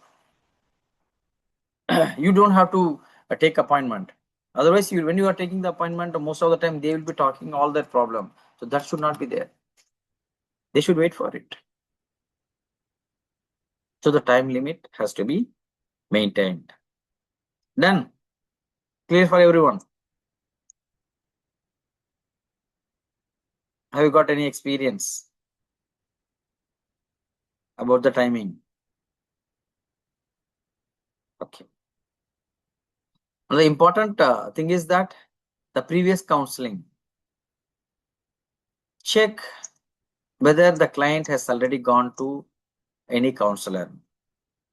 You don't have to take appointment. Otherwise, when you are taking the appointment, most of the time they will be talking all their problem. So that should not be there. They should wait for it. So the time limit has to be maintained. Done. Clear for everyone? Have you got any experience about the timing? Okay. And the important thing is that the previous counseling, check whether the client has already gone to any counselor.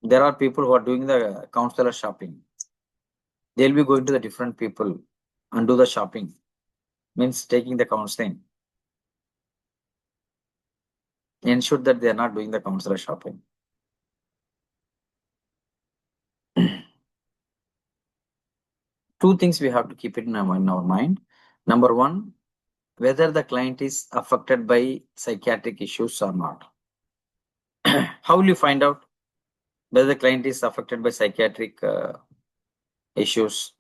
There are people who are doing the counselor shopping. They'll be going to the different people and do the shopping, means taking the counseling. Ensure that they are not doing the counselor shopping. Two things we have to keep it in our mind. Number one, whether the client is affected by psychiatric issues or not. How will you find out whether the client is affected by psychiatric issues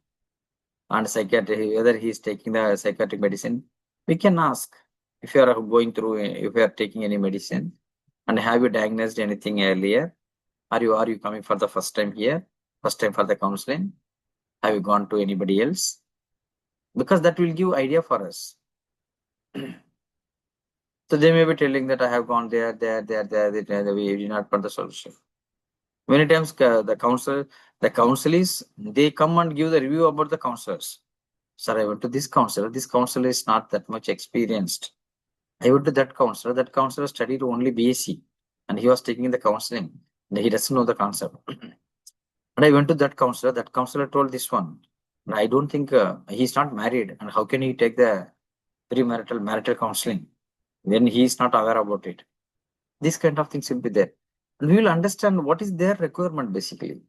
and whether he is taking the psychiatric medicine? We can ask if you are going through, if you are taking any medicine, and have you diagnosed anything earlier? Are you coming for the first time here? First time for the counseling? Have you gone to anybody else? Because that will give idea for us. So they may be telling that I have gone there, we did not find the solution. Many times the counselors, they come and give the review about the counselors. Sir, I went to this counselor. This counselor is not that much experienced. I went to that counselor. That counselor studied only BSc, and he was taking the counseling. He doesn't know the concept. And I went to that counselor. That counselor told this one. And I don't think he's not married. And how can he take the marital counseling when he is not aware about it? These kind of things will be there. And we will understand what is their requirement basically.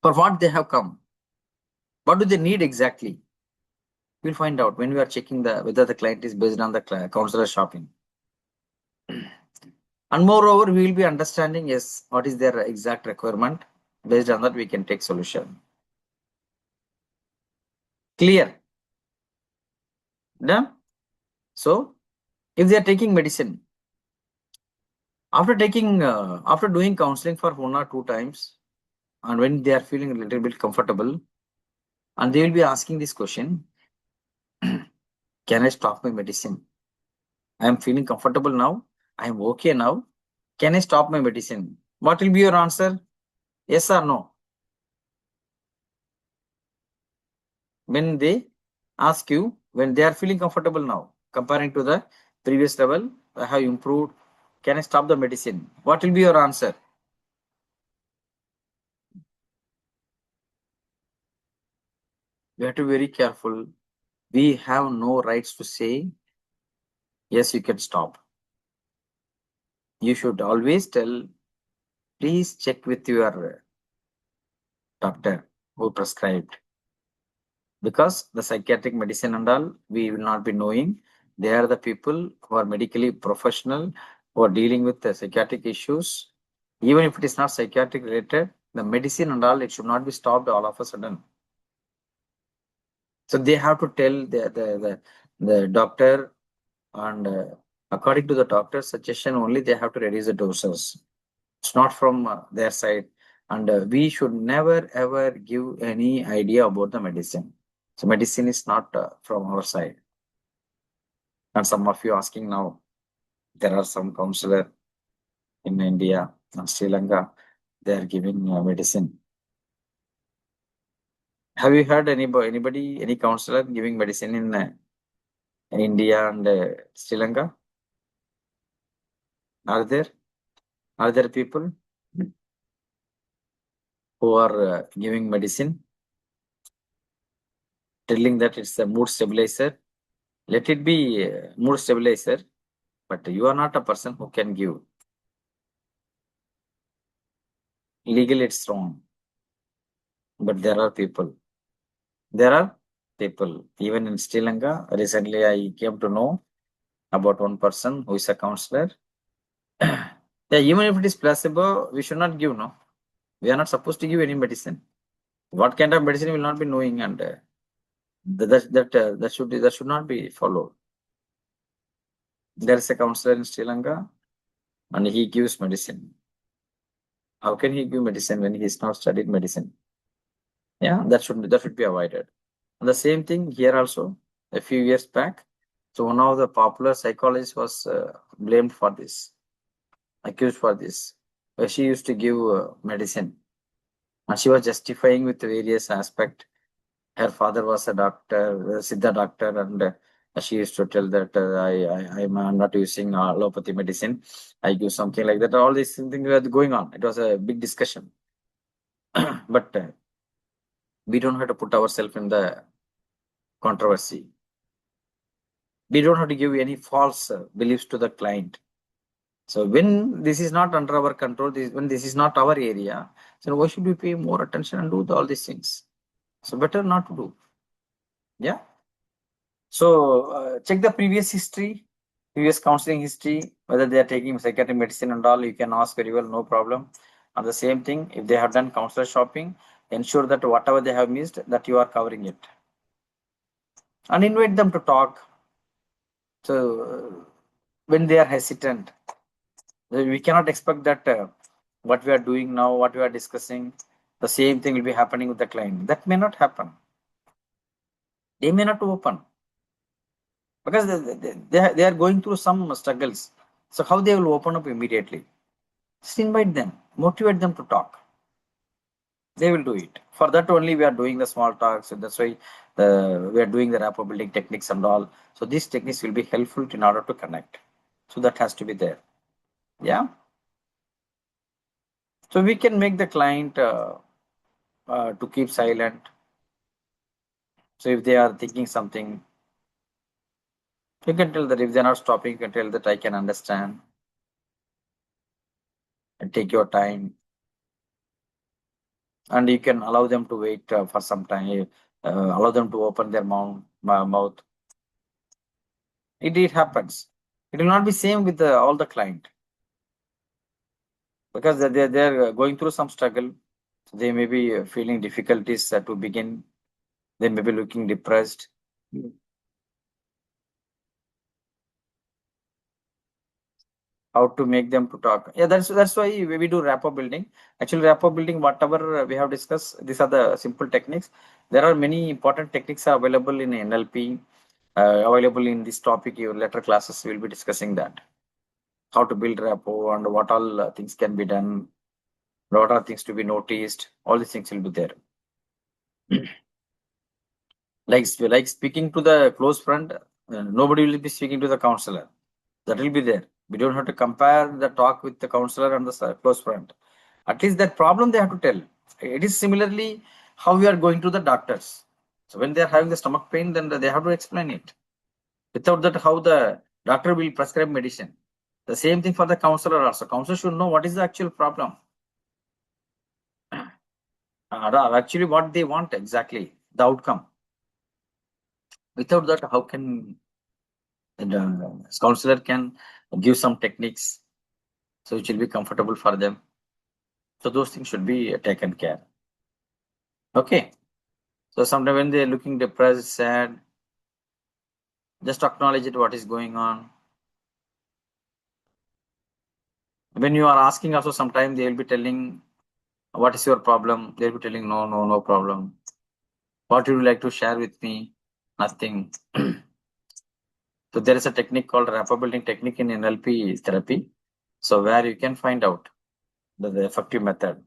For what they have come. What do they need exactly? We'll find out when we are checking whether the client is based on the counselor shopping. And moreover, we will be understanding, yes, what is their exact requirement. Based on that, we can take solution. Clear? Done? So, if they are taking medicine, after doing counseling for 1 or 2 times, and when they are feeling a little bit comfortable, and they will be asking this question, can I stop my medicine? I am feeling comfortable now. I am okay now. Can I stop my medicine? What will be your answer? Yes or no? When they ask you, when they are feeling comfortable now, comparing to the previous level, I have improved. Can I stop the medicine? What will be your answer? You have to be very careful. We have no rights to say, yes, you can stop. You should always tell, please check with your doctor who prescribed. Because the psychiatric medicine and all, we will not be knowing. They are the people who are medically professional, who are dealing with the psychiatric issues. Even if it is not psychiatric related, the medicine and all, it should not be stopped all of a sudden. So they have to tell the doctor, and according to the doctor's suggestion only, they have to reduce the doses. It's not from their side. And we should never ever give any idea about the medicine. So medicine is not from our side. And some of you asking now, there are some counselor in India and Sri Lanka, they are giving medicine. Have you heard anybody, any counselor giving medicine in India and Sri Lanka? Are there people who are giving medicine, telling that it's a mood stabilizer? Let it be mood stabilizer, but you are not a person who can give. Legally, it's wrong. But there are people. Even in Sri Lanka, recently I came to know about one person who is a counselor. Yeah, even if it is placebo, we should not give, no. We are not supposed to give any medicine. What kind of medicine we will not be knowing, and that should not be followed. There is a counselor in Sri Lanka, and he gives medicine. How can he give medicine when he is not studied medicine? Yeah, that should be avoided. And the same thing here also. A few years back, so one of the popular psychologists was blamed for this, accused for this. She used to give medicine, and she was justifying with various aspects. Her father was a doctor, a Siddha doctor, and she used to tell that I'm not using allopathy medicine. I give something like that. All these things were going on. It was a big discussion. But we don't have to put ourselves in the controversy. We don't have to give any false beliefs to the client. So when this is not under our control, when this is not our area, so why should we pay more attention and do all these things? So better not to do. Yeah. So check the previous history, previous counseling history, whether they are taking psychiatric medicine and all. You can ask very well, no problem. And the same thing, if they have done counselor shopping, ensure that whatever they have missed, that you are covering it, and invite them to talk. So when they are hesitant, we cannot expect that what we are doing now, what we are discussing, the same thing will be happening with the client. That may not happen. They may not open because they are going through some struggles. So how they will open up immediately? Just invite them, motivate them to talk. They will do it. For that only we are doing the small talks. So that's why we are doing the rapport building techniques and all. So these techniques will be helpful in order to connect. So that has to be there. Yeah. So we can make the client to keep silent. So if they are thinking something, you can tell that. If they're not stopping, you can tell that I can understand and take your time. And you can allow them to wait for some time, allow them to open their mouth. It happens. It will not be same with all the client, because they're going through some struggle. So they may be feeling difficulties to begin. They may be looking depressed. How to make them to talk. Yeah, that's why we do rapport building. Actually, rapport building, whatever we have discussed, these are the simple techniques. There are many important techniques are available in NLP, available in this topic. Your later classes will be discussing that. How to build rapport and what all things can be done, what are things to be noticed. All these things will be there. like speaking to the close friend, nobody will be speaking to the counselor. That will be there. We don't have to compare the talk with the counselor and the close friend. At least that problem they have to tell. It is similarly how we are going to the doctors. So when they are having the stomach pain, then they have to explain it. Without that, how the doctor will prescribe medicine. The same thing for the counselor also. Counselor should know what is the actual problem. Actually, what they want exactly, the outcome. Without that, how can the counselor can give some techniques so it will be comfortable for them. So those things should be taken care. Okay. So sometimes when they're looking depressed, sad, just acknowledge it, what is going on. When you are asking also, sometimes they will be telling, what is your problem? They'll be telling, no problem. What would you like to share with me? Nothing. So there is a technique called rapport building technique in NLP therapy. So where you can find out the effective method.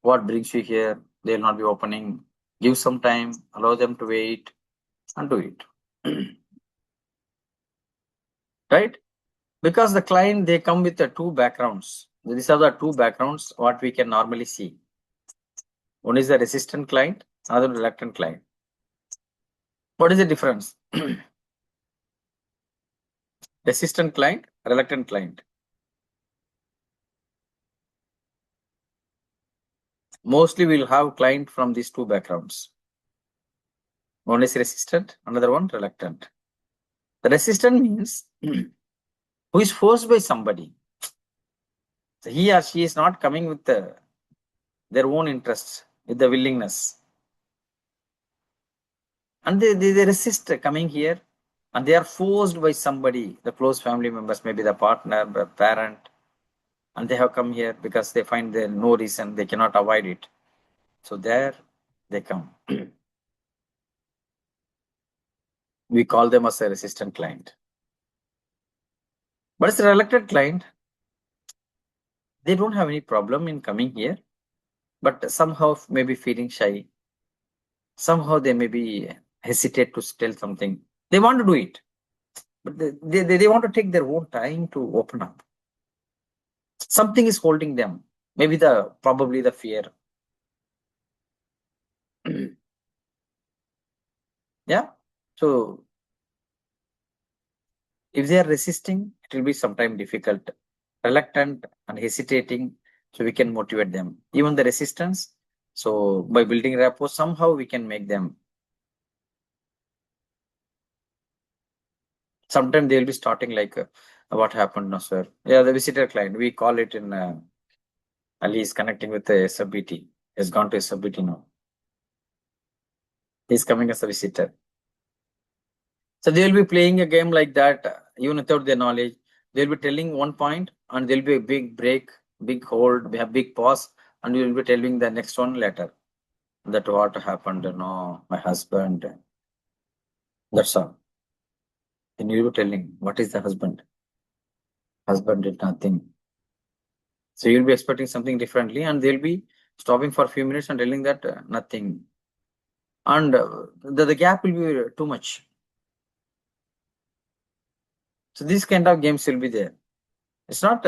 What brings you here? They'll not be opening. Give some time, allow them to wait and do it. Right? Because the client, they come with the two backgrounds. These are the two backgrounds what we can normally see. One is the resistant client, another reluctant client. What is the difference? Resistant client, reluctant client. Mostly we'll have client from these two backgrounds. One is resistant, another one reluctant. The resistant means who is forced by somebody. So he or she is not coming with their own interests, with the willingness. And they resist coming here, and they are forced by somebody, the close family members, maybe the partner, the parent, and they have come here because they find there no reason, they cannot avoid it. So there they come. We call them as a resistant client. But as a reluctant client, they don't have any problem in coming here, but somehow maybe feeling shy. Somehow they maybe hesitate to tell something. They want to do it, but they want to take their own time to open up. Something is holding them. Maybe probably the fear. Yeah. So if they are resisting, it will be sometimes difficult, reluctant and hesitating. So we can motivate them. Even the resistance. So by building rapport, somehow we can make them. Sometimes they'll be starting like, what happened, no sir? Yeah, the visitor client. We call it in Ali is connecting with the SFBT. Has gone to SFBT now. He's coming as a visitor. So they will be playing a game like that, even without their knowledge. They'll be telling one point, and there'll be a big break, big hold, we have big pause, and we will be telling the next one later. That what happened, my husband. That's all. Then you'll be telling, what is the husband? Husband did nothing. So you'll be expecting something differently, and they'll be stopping for a few minutes and telling that nothing. And the gap will be too much. So these kind of games will be there. It's not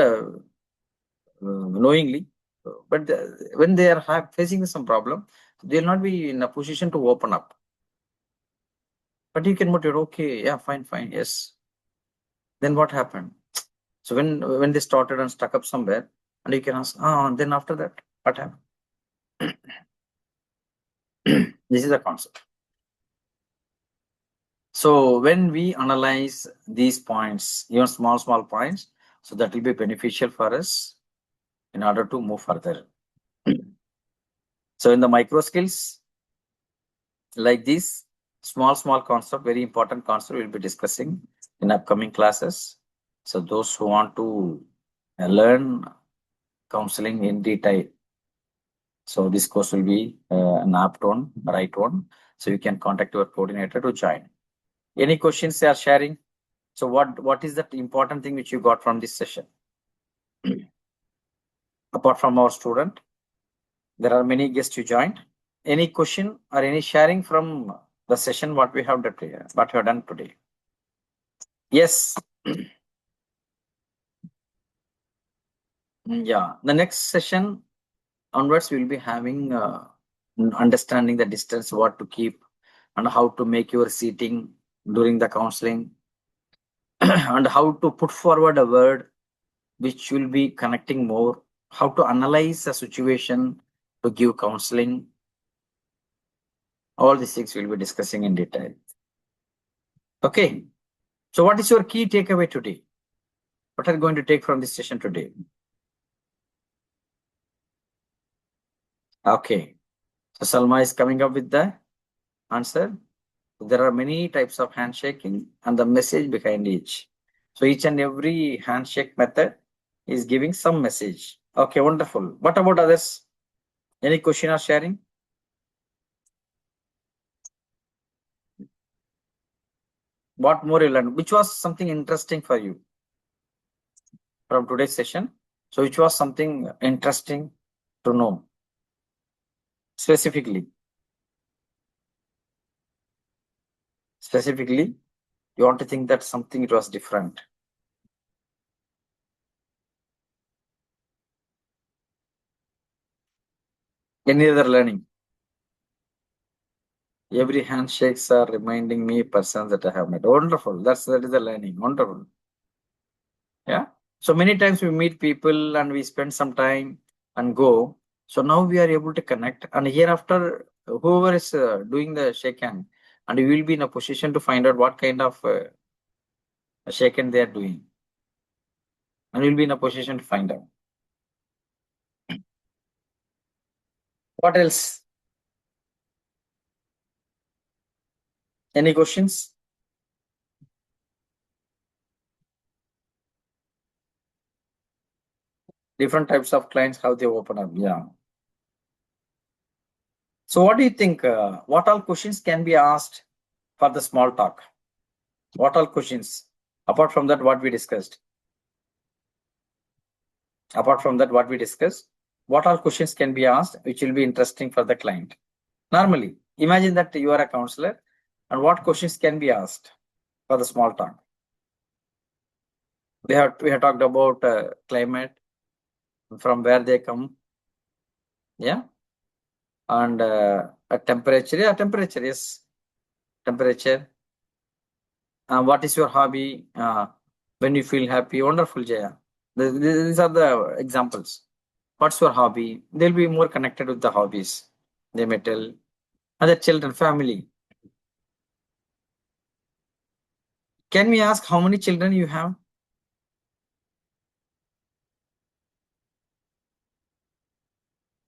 knowingly, but when they are facing some problem, they'll not be in a position to open up. But you can motivate, okay, yeah, fine, yes. Then what happened? So when they started and stuck up somewhere, and you can ask, then after that, what happened? This is the concept. So when we analyze these points, even small points, so that will be beneficial for us in order to move further. So in the micro skills, Like this small concept, very important concept we'll be discussing in upcoming classes. So those who want to learn counseling in detail, so this course will be an apt one, right one. So you can contact your coordinator to join. Any questions they are sharing? So what is that important thing which you got from this session? Apart from our student, there are many guests who joined. Any question or any sharing from the session what we have done today? Yes. Yeah. The next session onwards, we'll be having understanding the distance, what to keep, and how to make your seating during the counseling, and how to put forward a word which will be connecting more, how to analyze a situation to give counseling. All these things we'll be discussing in detail. Okay. So what is your key takeaway today? What are you going to take from this session today? Okay. So Salma is coming up with the answer. There are many types of handshaking and the message behind each. So each and every handshake method is giving some message. Okay, wonderful. What about others? Any question or sharing? What more you learned? Which was something interesting for you from today's session? So which was something interesting to know specifically? Specifically, you want to think that something it was different. Any other learning? Every handshakes are reminding me persons that I have met. Wonderful. That is the learning. Wonderful. Yeah. So many times we meet people and we spend some time and go. So now we are able to connect, and hereafter, whoever is doing the shake hand, and we will be in a position to find out what kind of shake hand they are doing, and we'll be in a position to find out. What else? Any questions? Different types of clients, how they open up. Yeah. So what do you think? What all questions can be asked for the small talk? What all questions? Apart from that, what we discussed? Apart from that, what we discussed? What all questions can be asked which will be interesting for the client? Normally, imagine that you are a counselor, and what questions can be asked for the small talk? We have talked about climate, from where they come, yeah, and a temperature, yeah, temperature, yes, temperature. What is your hobby? When you feel happy, wonderful, Jaya. These are the examples. What's your hobby? They'll be more connected with the hobbies. They may tell other children, family. Can we ask how many children you have?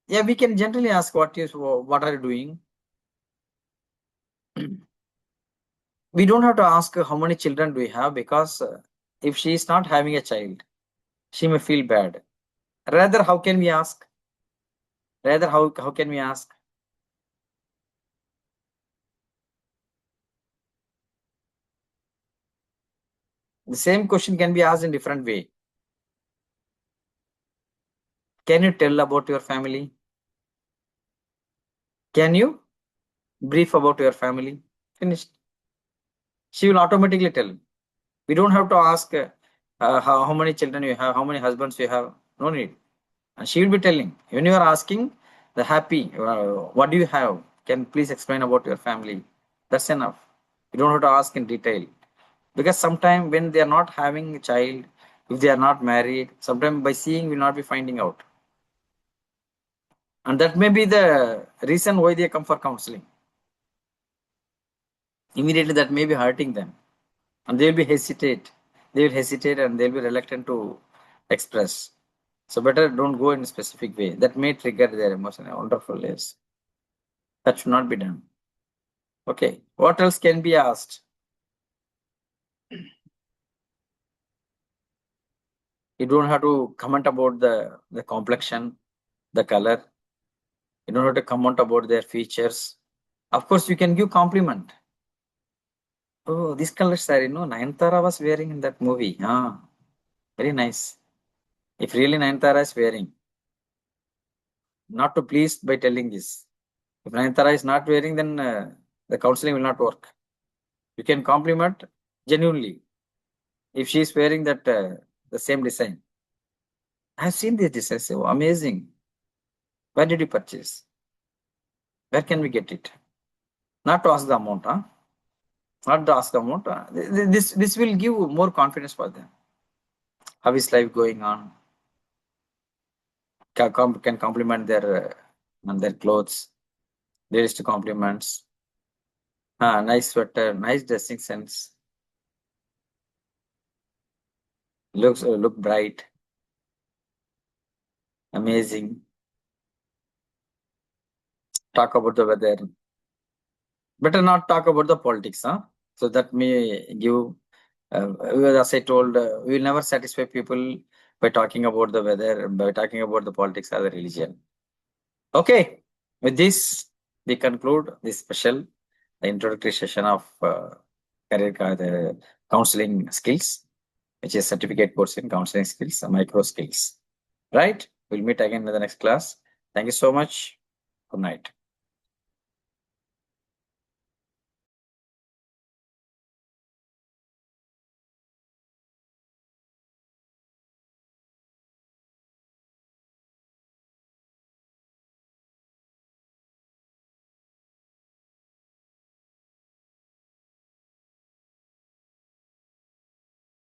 Yeah, we can generally ask what are you doing. We don't have to ask how many children do we have, because if she is not having a child, she may feel bad. Rather, how can we ask? Rather, how can we ask? The same question can be asked in different way. Can you tell about your family? Can you brief about your family? Finished. She will automatically tell. We don't have to ask how many children you have, how many husbands you have. No need. And she will be telling. When you are asking the happy, what do you have? Can you please explain about your family? That's enough. You don't have to ask in detail. Because sometimes when they are not having a child, if they are not married, sometimes by seeing will not be finding out. And that may be the reason why they come for counseling. Immediately that may be hurting them. And they will be hesitate. They will hesitate and they'll be reluctant to express. So better don't go in a specific way. That may trigger their emotion. Wonderful, yes. That should not be done. Okay, what else can be asked? You don't have to comment about the complexion, the color. You don't have to comment about their features. Of course, you can give compliment. Oh, this color saree, no, Nayanthara was wearing in that movie. Ah, very nice. If really Nayanthara is wearing, not to please by telling this. If Nayanthara is not wearing, then the counseling will not work. You can compliment genuinely. If she is wearing that the same design, I've seen this design. So amazing. Where did you purchase? Where can we get it? Not to ask the amount, huh? Not to ask the amount. This will give more confidence for them. How is life going on? Can compliment their clothes. Latest compliments. Nice sweater, nice dressing sense. Look bright. Amazing. Talk about the weather. Better not talk about the politics, huh? So that may give, as I told, we will never satisfy people by talking about the weather, by talking about the politics or the religion. Okay, with this, we conclude this special introductory session of the counseling skills, which is certificate course in counseling skills, micro skills. Right? We'll meet again in the next class. Thank you so much. Good night.